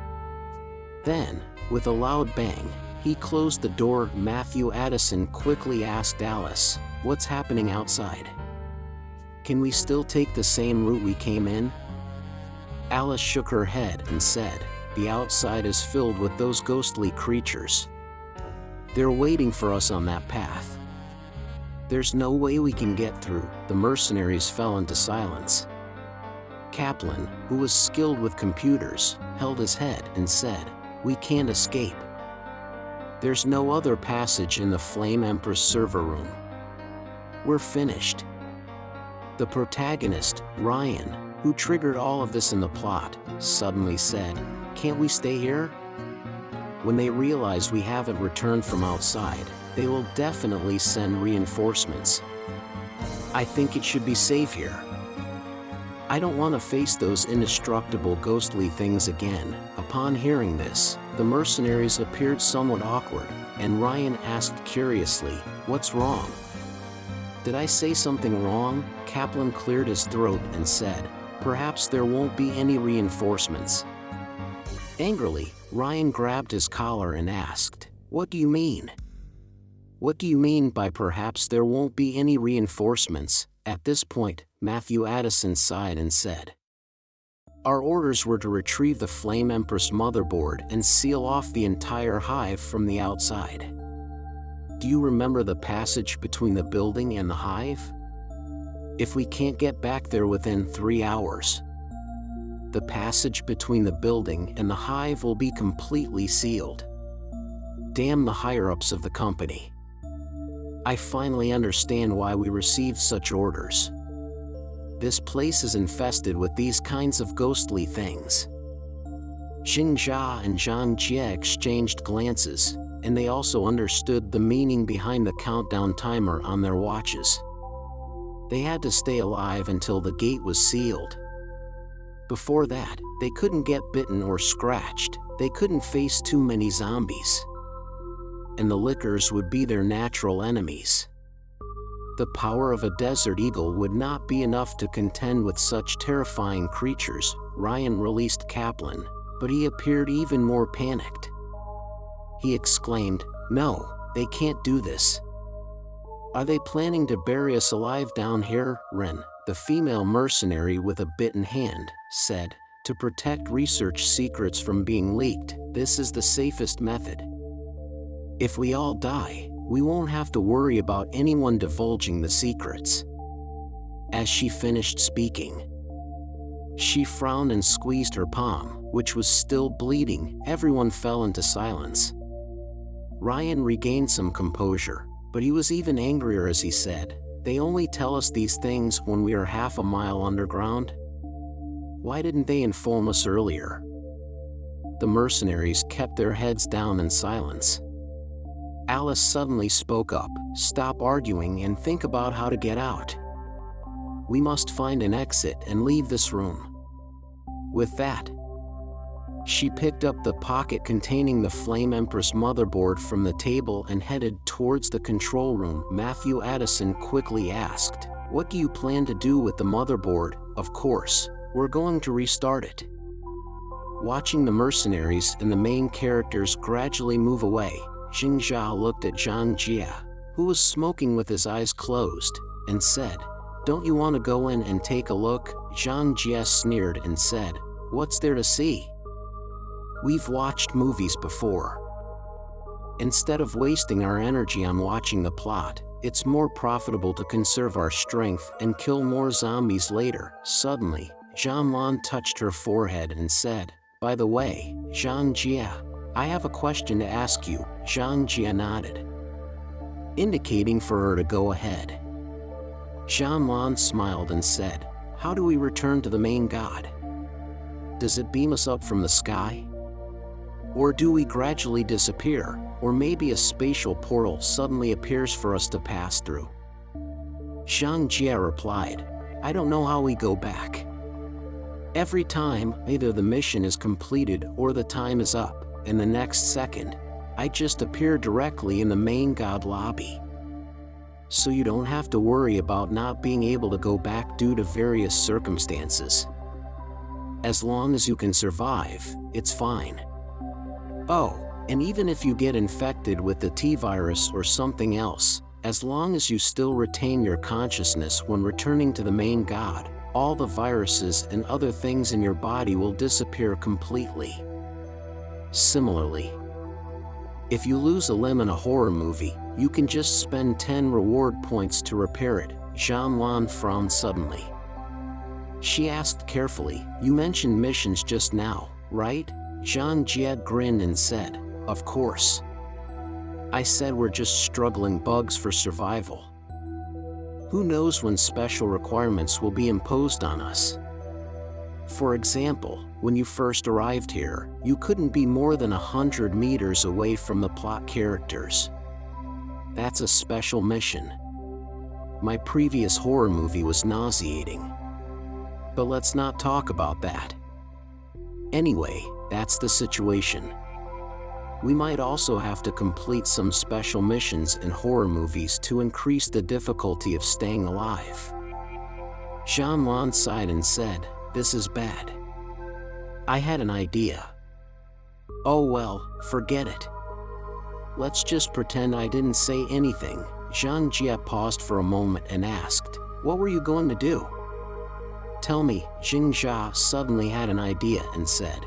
Then, with a loud bang, he closed the door. Matthew Addison quickly asked Alice, "What's happening outside? Can we still take the same route we came in?" Alice shook her head and said, "The outside is filled with those ghostly creatures. They're waiting for us on that path. There's no way we can get through." The mercenaries fell into silence. Kaplan, who was skilled with computers, held his head and said, "We can't escape. There's no other passage in the Flame Empress server room. We're finished." The protagonist, Ryan, who triggered all of this in the plot, suddenly said, "Can't we stay here? When they realize we haven't returned from outside, they will definitely send reinforcements. I think it should be safe here. I don't want to face those indestructible ghostly things again." Upon hearing this, the mercenaries appeared somewhat awkward, and Ryan asked curiously, "What's wrong? Did I say something wrong?" Kaplan cleared his throat and said, "Perhaps there won't be any reinforcements." Angrily, Ryan grabbed his collar and asked, "What do you mean? What do you mean by perhaps there won't be any reinforcements?" At this point, Matthew Addison sighed and said, "Our orders were to retrieve the Flame Empress motherboard and seal off the entire hive from the outside. Do you remember the passage between the building and the hive? If we can't get back there within 3 hours, the passage between the building and the hive will be completely sealed. Damn the higher-ups of the company. I finally understand why we received such orders. This place is infested with these kinds of ghostly things." Xingjia and Zhang Jie exchanged glances, and they also understood the meaning behind the countdown timer on their watches. They had to stay alive until the gate was sealed. Before that, they couldn't get bitten or scratched, they couldn't face too many zombies. And the lickers would be their natural enemies. The power of a Desert Eagle would not be enough to contend with such terrifying creatures. Ryan released Kaplan, but he appeared even more panicked. He exclaimed, "No, They can't do this. Are they planning to bury us alive down here? Ren, the female mercenary with a bitten hand, said, to protect research secrets from being leaked. This is the safest method. If we all die, we won't have to worry about anyone divulging the secrets. As she finished speaking, she frowned and squeezed her palm, which was still bleeding. Everyone fell into silence. Ryan regained some composure, but he was even angrier as he said, "They only tell us these things when we are half a mile underground? Why didn't they inform us earlier?" The mercenaries kept their heads down in silence. Alice suddenly spoke up, "Stop arguing and think about how to get out. We must find an exit and leave this room." With that, she picked up the pocket containing the Flame Empress motherboard from the table and headed towards the control room. Matthew Addison quickly asked, "What do you plan to do with the motherboard?" "Of course, we're going to restart it." Watching the mercenaries and the main characters gradually move away, Xingjia looked at Zhang Jia, who was smoking with his eyes closed, and said, "Don't you want to go in and take a look?" Zhang Jia sneered and said, "What's there to see? We've watched movies before. Instead of wasting our energy on watching the plot, it's more profitable to conserve our strength and kill more zombies later." Suddenly, Zhanlan touched her forehead and said, "By the way, Zhang Jia, I have a question to ask you." Zhang Jia nodded, indicating for her to go ahead. Zhanlan smiled and said, "How do we return to the main god? Does it beam us up from the sky? Or do we gradually disappear, or maybe a spatial portal suddenly appears for us to pass through?" Zhang Jia replied, "I don't know how we go back. Every time, either the mission is completed or the time is up, and the next second, I just appear directly in the main god lobby. So you don't have to worry about not being able to go back due to various circumstances. As long as you can survive, it's fine. Oh, and even if you get infected with the T-virus or something else, as long as you still retain your consciousness when returning to the main god, all the viruses and other things in your body will disappear completely. Similarly, if you lose a limb in a horror movie, you can just spend 10 reward points to repair it." Zhanlan frowned suddenly. She asked carefully, "You mentioned missions just now, right?" Zhang Jia grinned and said, "Of course. I said we're just struggling bugs for survival. Who knows when special requirements will be imposed on us? For example, when you first arrived here, you couldn't be more than 100 meters away from the plot characters. That's a special mission. My previous horror movie was nauseating. But let's not talk about that. Anyway, that's the situation. We might also have to complete some special missions in horror movies to increase the difficulty of staying alive." Zhanlan sighed and said, "This is bad. I had an idea." "Oh well, forget it. Let's just pretend I didn't say anything." Zhang Jia paused for a moment and asked, "What were you going to do?" "Tell me." Xingjia suddenly had an idea and said,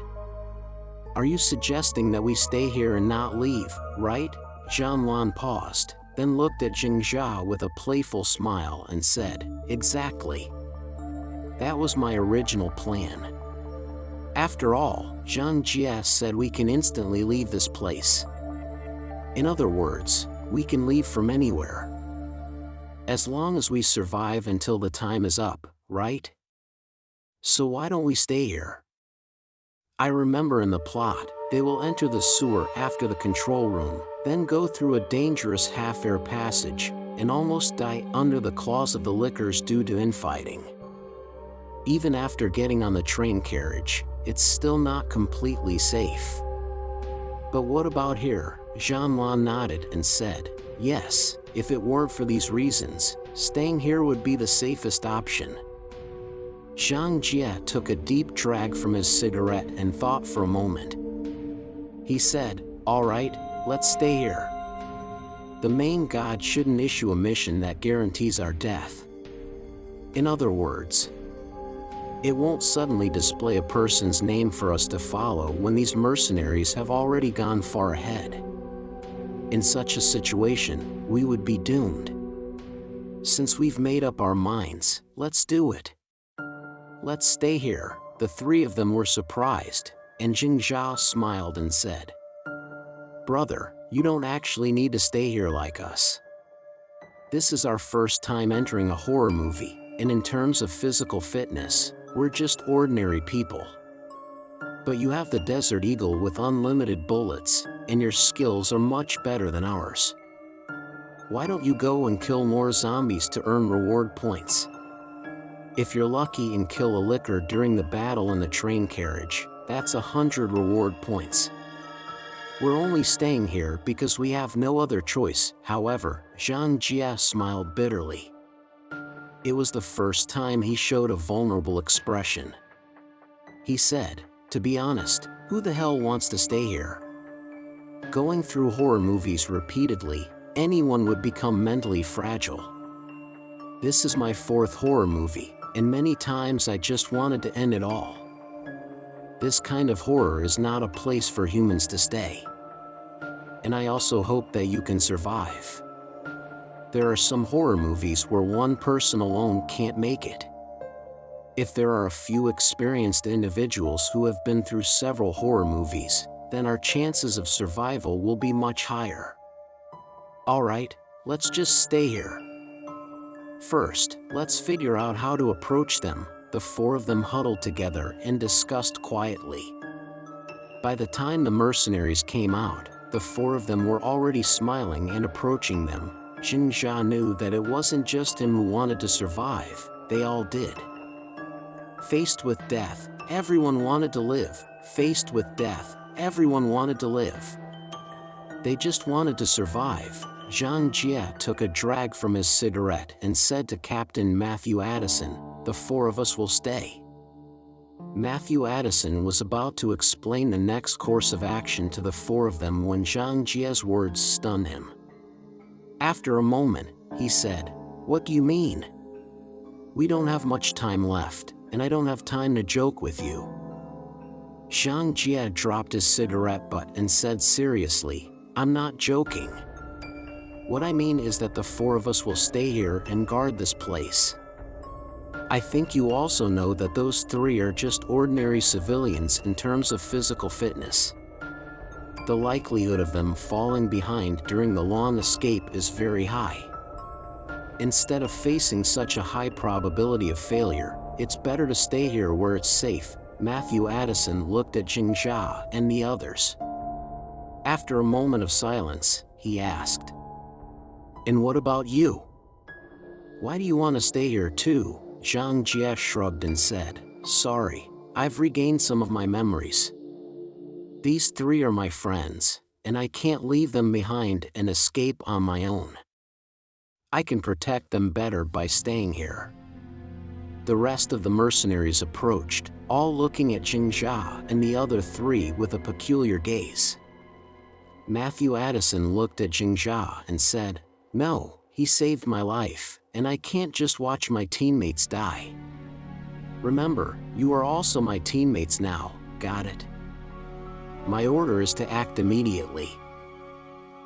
"Are you suggesting that we stay here and not leave, right?" Zhanlan paused, then looked at Xingjia with a playful smile and said, "Exactly. That was my original plan. After all, Zhang Jia said we can instantly leave this place. In other words, we can leave from anywhere. As long as we survive until the time is up, right? So why don't we stay here? I remember in the plot, they will enter the sewer after the control room, then go through a dangerous half-air passage, and almost die under the claws of the lickers due to infighting. Even after getting on the train carriage, it's still not completely safe. But what about here?" Zhanlan nodded and said, "Yes, if it weren't for these reasons, staying here would be the safest option." Zhang Jia took a deep drag from his cigarette and thought for a moment. He said, "All right, let's stay here. The main god shouldn't issue a mission that guarantees our death. In other words, it won't suddenly display a person's name for us to follow when these mercenaries have already gone far ahead. In such a situation, we would be doomed. Since we've made up our minds, let's do it. Let's stay here. The three of them were surprised, and Jingjia smiled and said, "Brother, you don't actually need to stay here like us. This is our first time entering a horror movie, and in terms of physical fitness, we're just ordinary people. But you have the Desert Eagle with unlimited bullets, and your skills are much better than ours. Why don't you go and kill more zombies to earn reward points? If you're lucky and kill a licker during the battle in the train carriage, that's 100 reward points. We're only staying here because we have no other choice." However, Zhang Jie smiled bitterly. It was the first time he showed a vulnerable expression. He said, "To be honest, who the hell wants to stay here? Going through horror movies repeatedly, anyone would become mentally fragile. This is my fourth horror movie, and many times I just wanted to end it all. This kind of horror is not a place for humans to stay. And I also hope that you can survive. There are some horror movies where one person alone can't make it. If there are a few experienced individuals who have been through several horror movies, then our chances of survival will be much higher. Alright, let's just stay here. First, let's figure out how to approach them." The four of them huddled together and discussed quietly. By the time the mercenaries came out, the four of them were already smiling and approaching them. Jingjia knew that it wasn't just him who wanted to survive, they all did. Faced with death, everyone wanted to live. Faced with death, everyone wanted to live. They just wanted to survive. Zhang Jie took a drag from his cigarette and said to Captain Matthew Addison, "The four of us will stay." Matthew Addison was about to explain the next course of action to the four of them when Zhang Jie's words stunned him. After a moment, he said, "What do you mean? We don't have much time left, and I don't have time to joke with you." Zhang Jie dropped his cigarette butt and said seriously, "I'm not joking. What I mean is that the four of us will stay here and guard this place. I think you also know that those three are just ordinary civilians in terms of physical fitness. The likelihood of them falling behind during the long escape is very high. Instead of facing such a high probability of failure, it's better to stay here where it's safe." Matthew Addison looked at Jingjia and the others. After a moment of silence, he asked, "And what about you? Why do you want to stay here too?" Zhang Jie shrugged and said, "Sorry, I've regained some of my memories. These three are my friends, and I can't leave them behind and escape on my own. I can protect them better by staying here." The rest of the mercenaries approached, all looking at Jingjia and the other three with a peculiar gaze. Matthew Addison looked at Jingjia and said, "No, he saved my life, and I can't just watch my teammates die. Remember, you are also my teammates now, got it? My order is to act immediately.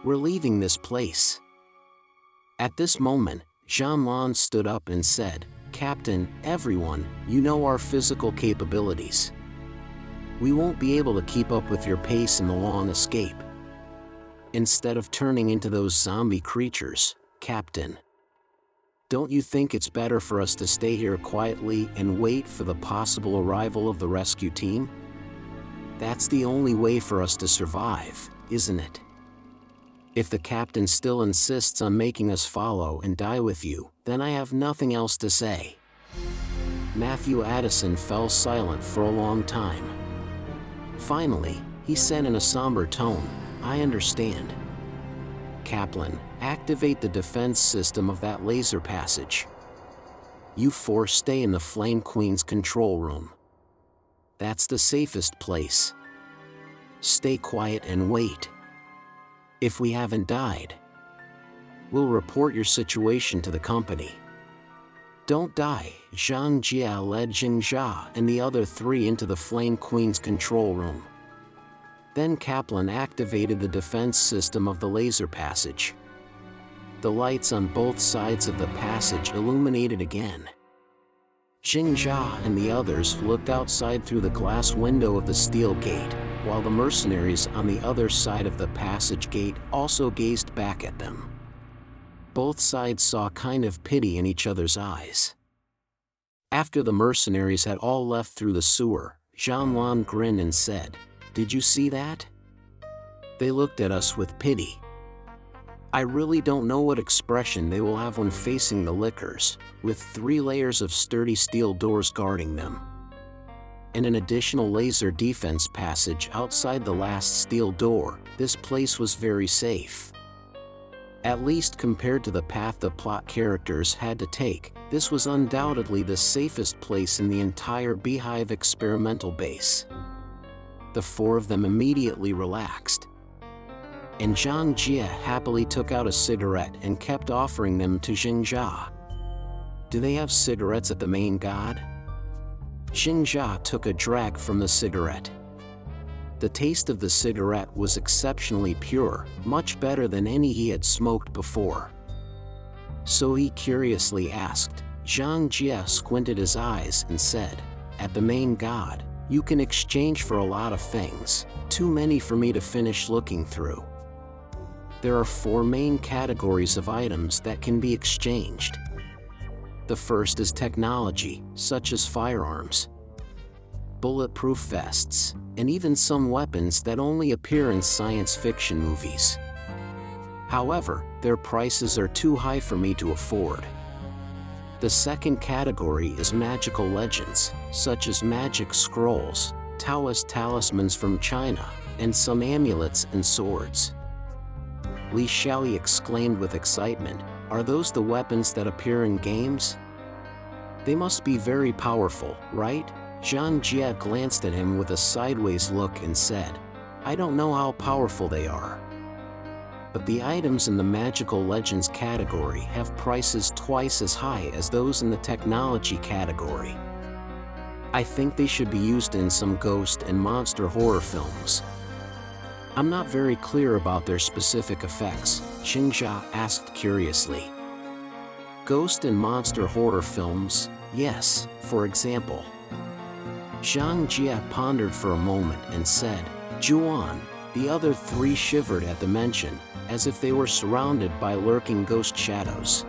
We're leaving this place." At this moment, Zhanlan stood up and said, "Captain, everyone, you know our physical capabilities. We won't be able to keep up with your pace in the long escape. Instead of turning into those zombie creatures, Captain, don't you think it's better for us to stay here quietly and wait for the possible arrival of the rescue team? That's the only way for us to survive, isn't it? If the captain still insists on making us follow and die with you, then I have nothing else to say." Matthew Addison fell silent for a long time. Finally, he said in a somber tone, "I understand. Kaplan, activate the defense system of that laser passage. You four stay in the Flame Queen's control room. That's the safest place. Stay quiet and wait. If we haven't died, We'll report your situation to the company. Don't die. Zhang Jia led Jingjia and the other three into the Flame Queen's control room. Then Kaplan activated the defense system of the laser passage. The lights on both sides of the passage illuminated again. Jingjia and the others looked outside through the glass window of the steel gate, while the mercenaries on the other side of the passage gate also gazed back at them. Both sides saw kind of pity in each other's eyes. After the mercenaries had all left through the sewer, Zhanlan grinned and said, "Did you see that? They looked at us with pity. I really don't know what expression they will have when facing the lickers, with 3 layers of sturdy steel doors guarding them. And an additional laser defense passage outside the last steel door, this place was very safe. At least compared to the path the plot characters had to take, this was undoubtedly the safest place in the entire Beehive experimental base." The 4 of them immediately relaxed. And Zhang Jia happily took out a cigarette and kept offering them to Jingjia. "Do they have cigarettes at the main god?" Jingjia took a drag from the cigarette. The taste of the cigarette was exceptionally pure, much better than any he had smoked before. So he curiously asked. Zhang Jia squinted his eyes and said, "At the main god, you can exchange for a lot of things, too many for me to finish looking through. There are 4 main categories of items that can be exchanged. The first is technology, such as firearms, bulletproof vests, and even some weapons that only appear in science fiction movies. However, their prices are too high for me to afford. The second category is magical legends, such as magic scrolls, Taoist talismans from China, and some amulets and swords." Li Xiaoyi exclaimed with excitement, "Are those the weapons that appear in games? They must be very powerful, right?" Zhang Jia glanced at him with a sideways look and said, "I don't know how powerful they are. But the items in the magical legends category have prices twice as high as those in the technology category. I think they should be used in some ghost and monster horror films." "I'm not very clear about their specific effects," Jingjia asked curiously. "Ghost and monster horror films, yes, for example." Zhang Jia pondered for a moment and said, "Juan." The other 3 shivered at the mention, as if they were surrounded by lurking ghost shadows.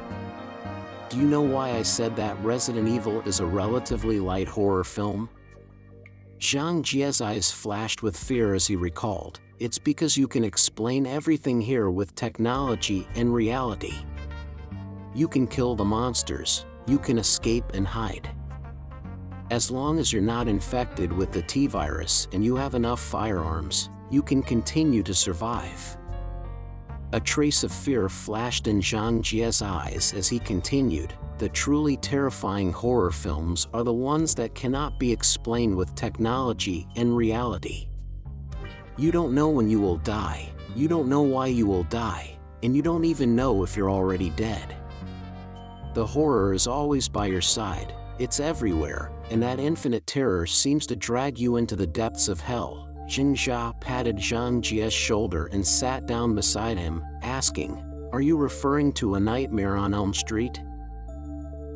"Do you know why I said that Resident Evil is a relatively light horror film?" Zhang Jia's eyes flashed with fear as he recalled, "It's because you can explain everything here with technology and reality. You can kill the monsters, you can escape and hide. As long as you're not infected with the T-virus and you have enough firearms, you can continue to survive." A trace of fear flashed in Zhang Jia's eyes as he continued, "The truly terrifying horror films are the ones that cannot be explained with technology and reality. You don't know when you will die, you don't know why you will die, and you don't even know if you're already dead. The horror is always by your side, it's everywhere, and that infinite terror seems to drag you into the depths of hell." Jingjia patted Zhang Jia's shoulder and sat down beside him, asking, "Are you referring to A Nightmare on Elm Street?"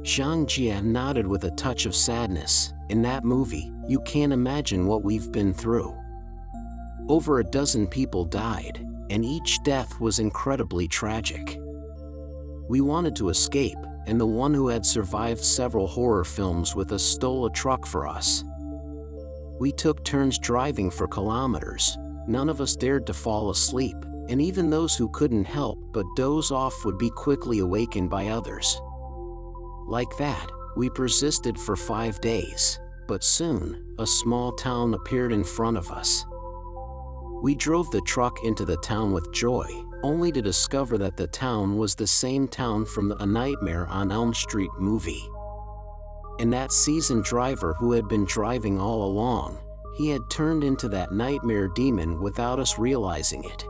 Zhang Jia nodded with a touch of sadness. "In that movie, you can't imagine what we've been through. Over a dozen people died, and each death was incredibly tragic. We wanted to escape, and the one who had survived several horror films with us stole a truck for us. We took turns driving for kilometers. None of us dared to fall asleep, and even those who couldn't help but doze off would be quickly awakened by others. Like that, we persisted for 5 days, but soon, a small town appeared in front of us. We drove the truck into the town with joy, only to discover that the town was the same town from the A Nightmare on Elm Street movie. And that seasoned driver who had been driving all along, he had turned into that nightmare demon without us realizing it.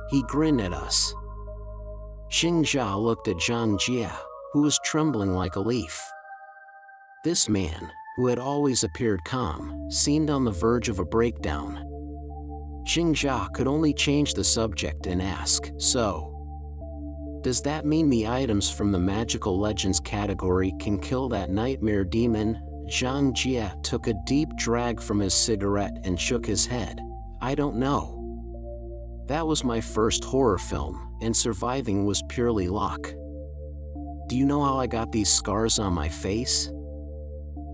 He grinned at us. Xingjia looked at Zhang Jie, who was trembling like a leaf. This man, who had always appeared calm, seemed on the verge of a breakdown. Xingjia could only change the subject and ask, "So, does that mean the items from the magical legends category can kill that nightmare demon?" Zhang Jie took a deep drag from his cigarette and shook his head. "I don't know. That was my first horror film, and surviving was purely luck. Do you know how I got these scars on my face?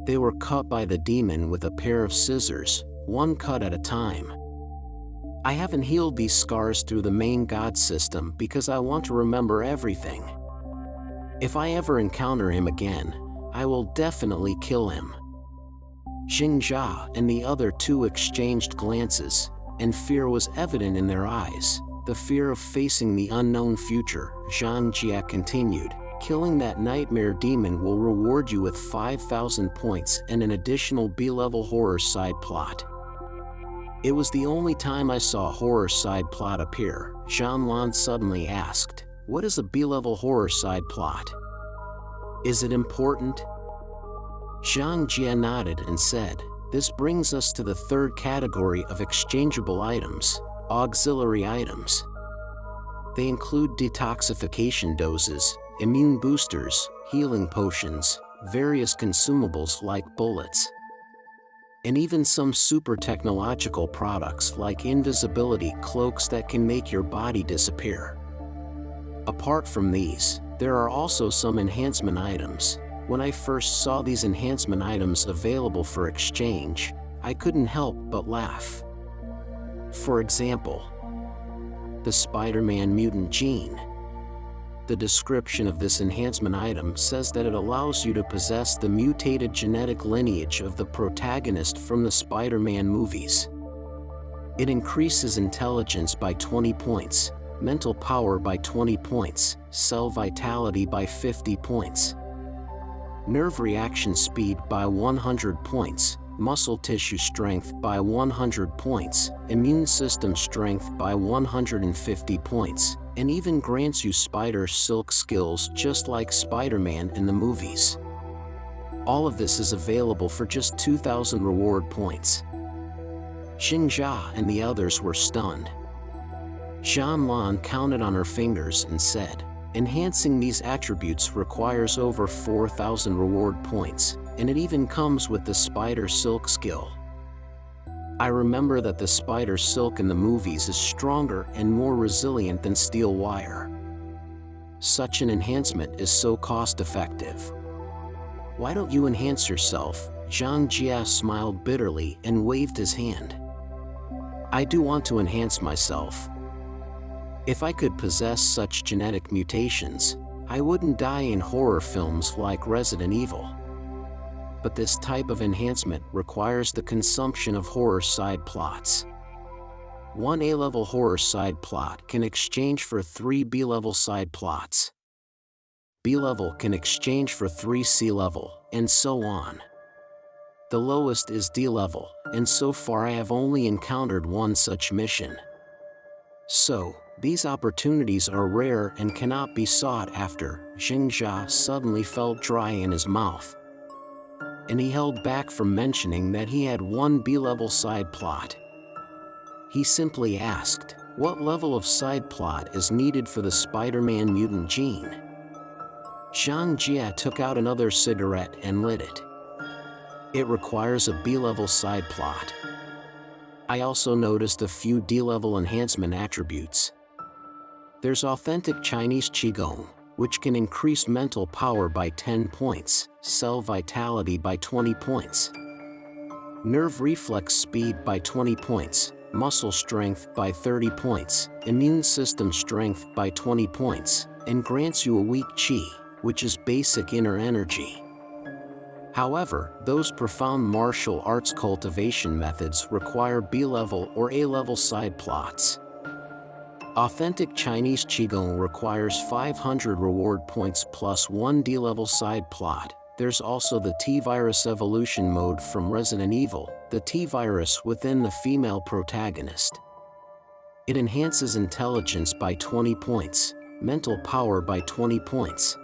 They were cut by the demon with a pair of scissors, one cut at a time. I haven't healed these scars through the main god system because I want to remember everything. If I ever encounter him again, I will definitely kill him." Xingjia and the other two exchanged glances, and fear was evident in their eyes. The fear of facing the unknown future. Zhang Jie continued, "Killing that nightmare demon will reward you with 5,000 points and an additional B-level horror side plot." It was the only time I saw a horror side plot appear. Zhanlan suddenly asked, "What is a B-level horror side plot? Is it important?" Zhang Jie nodded and said, "This brings us to the third category of exchangeable items, auxiliary items. They include detoxification doses, immune boosters, healing potions, various consumables like bullets, and even some super technological products like invisibility cloaks that can make your body disappear. Apart from these, there are also some enhancement items. When I first saw these enhancement items available for exchange, I couldn't help but laugh. For example, the Spider-Man mutant gene. The description of this enhancement item says that it allows you to possess the mutated genetic lineage of the protagonist from the Spider-Man movies. It increases intelligence by 20 points, mental power by 20 points, cell vitality by 50 points, nerve reaction speed by 100 points, muscle tissue strength by 100 points, immune system strength by 150 points, and even grants you spider silk skills just like Spider-Man in the movies. All of this is available for just 2,000 reward points." Xingjia and the others were stunned. Zhanlan counted on her fingers and said, "Enhancing these attributes requires over 4,000 reward points, and it even comes with the spider silk skill. I remember that the spider silk in the movies is stronger and more resilient than steel wire. Such an enhancement is so cost-effective. Why don't you enhance yourself?" Zhang Jie smiled bitterly and waved his hand. "I do want to enhance myself. If I could possess such genetic mutations, I wouldn't die in horror films like Resident Evil. But this type of enhancement requires the consumption of horror side plots. One A-level horror side plot can exchange for 3 B-level side plots. B-level can exchange for 3 C-level, and so on. The lowest is D-level, and so far I have only encountered one such mission. So, these opportunities are rare and cannot be sought after." Xingjia suddenly felt dry in his mouth, and he held back from mentioning that he had one B-level side plot. He simply asked, "What level of side plot is needed for the Spider-Man mutant gene?" Zhang Jie took out another cigarette and lit it. "It requires a B-level side plot. I also noticed a few D-level enhancement attributes. There's authentic Chinese Qigong, which can increase mental power by 10 points, cell vitality by 20 points, nerve reflex speed by 20 points, muscle strength by 30 points, immune system strength by 20 points, and grants you a weak qi, which is basic inner energy. However, those profound martial arts cultivation methods require B-level or A-level side plots. Authentic Chinese Qigong requires 500 reward points plus 1 D-level side plot. There's also the T-Virus evolution mode from Resident Evil, the T-Virus within the female protagonist. It enhances intelligence by 20 points, mental power by 20 points,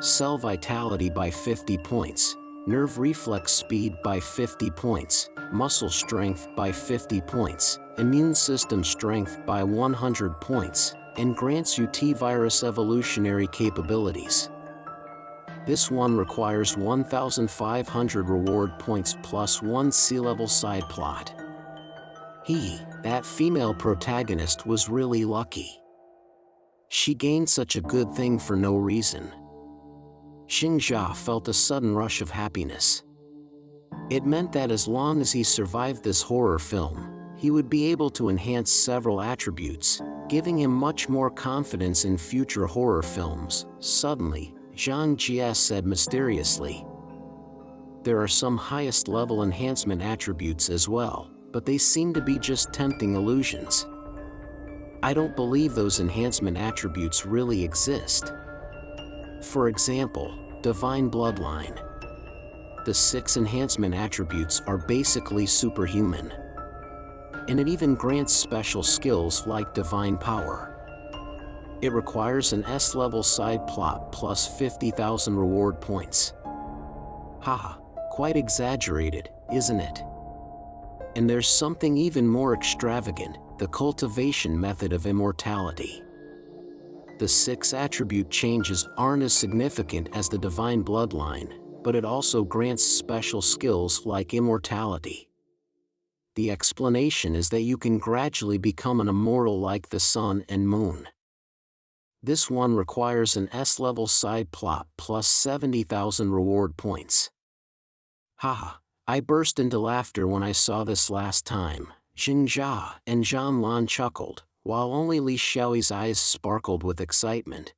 cell vitality by 50 points, nerve reflex speed by 50 points, muscle strength by 50 points, immune system strength by 100 points, and grants you T-virus evolutionary capabilities. This one requires 1,500 reward points plus 1 C-level side plot. That female protagonist was really lucky. She gained such a good thing for no reason. Xingjia felt a sudden rush of happiness. It meant that as long as he survived this horror film, he would be able to enhance several attributes, giving him much more confidence in future horror films. Suddenly, Zhang Jie said mysteriously, "There are some highest level enhancement attributes as well, but they seem to be just tempting illusions. I don't believe those enhancement attributes really exist. For example, divine bloodline. The 6 enhancement attributes are basically superhuman. And it even grants special skills like divine power. It requires an S-level side plot plus 50,000 reward points." Haha, quite exaggerated, isn't it? And there's something even more extravagant, the cultivation method of immortality. The 6 attribute changes aren't as significant as the divine bloodline, but it also grants special skills like immortality. The explanation is that you can gradually become an immortal like the sun and moon. This one requires an S-level side plot plus 70,000 reward points. Haha, I burst into laughter when I saw this last time. Xingjia and Zhang Lan chuckled, while only Li Xiaoyi's eyes sparkled with excitement.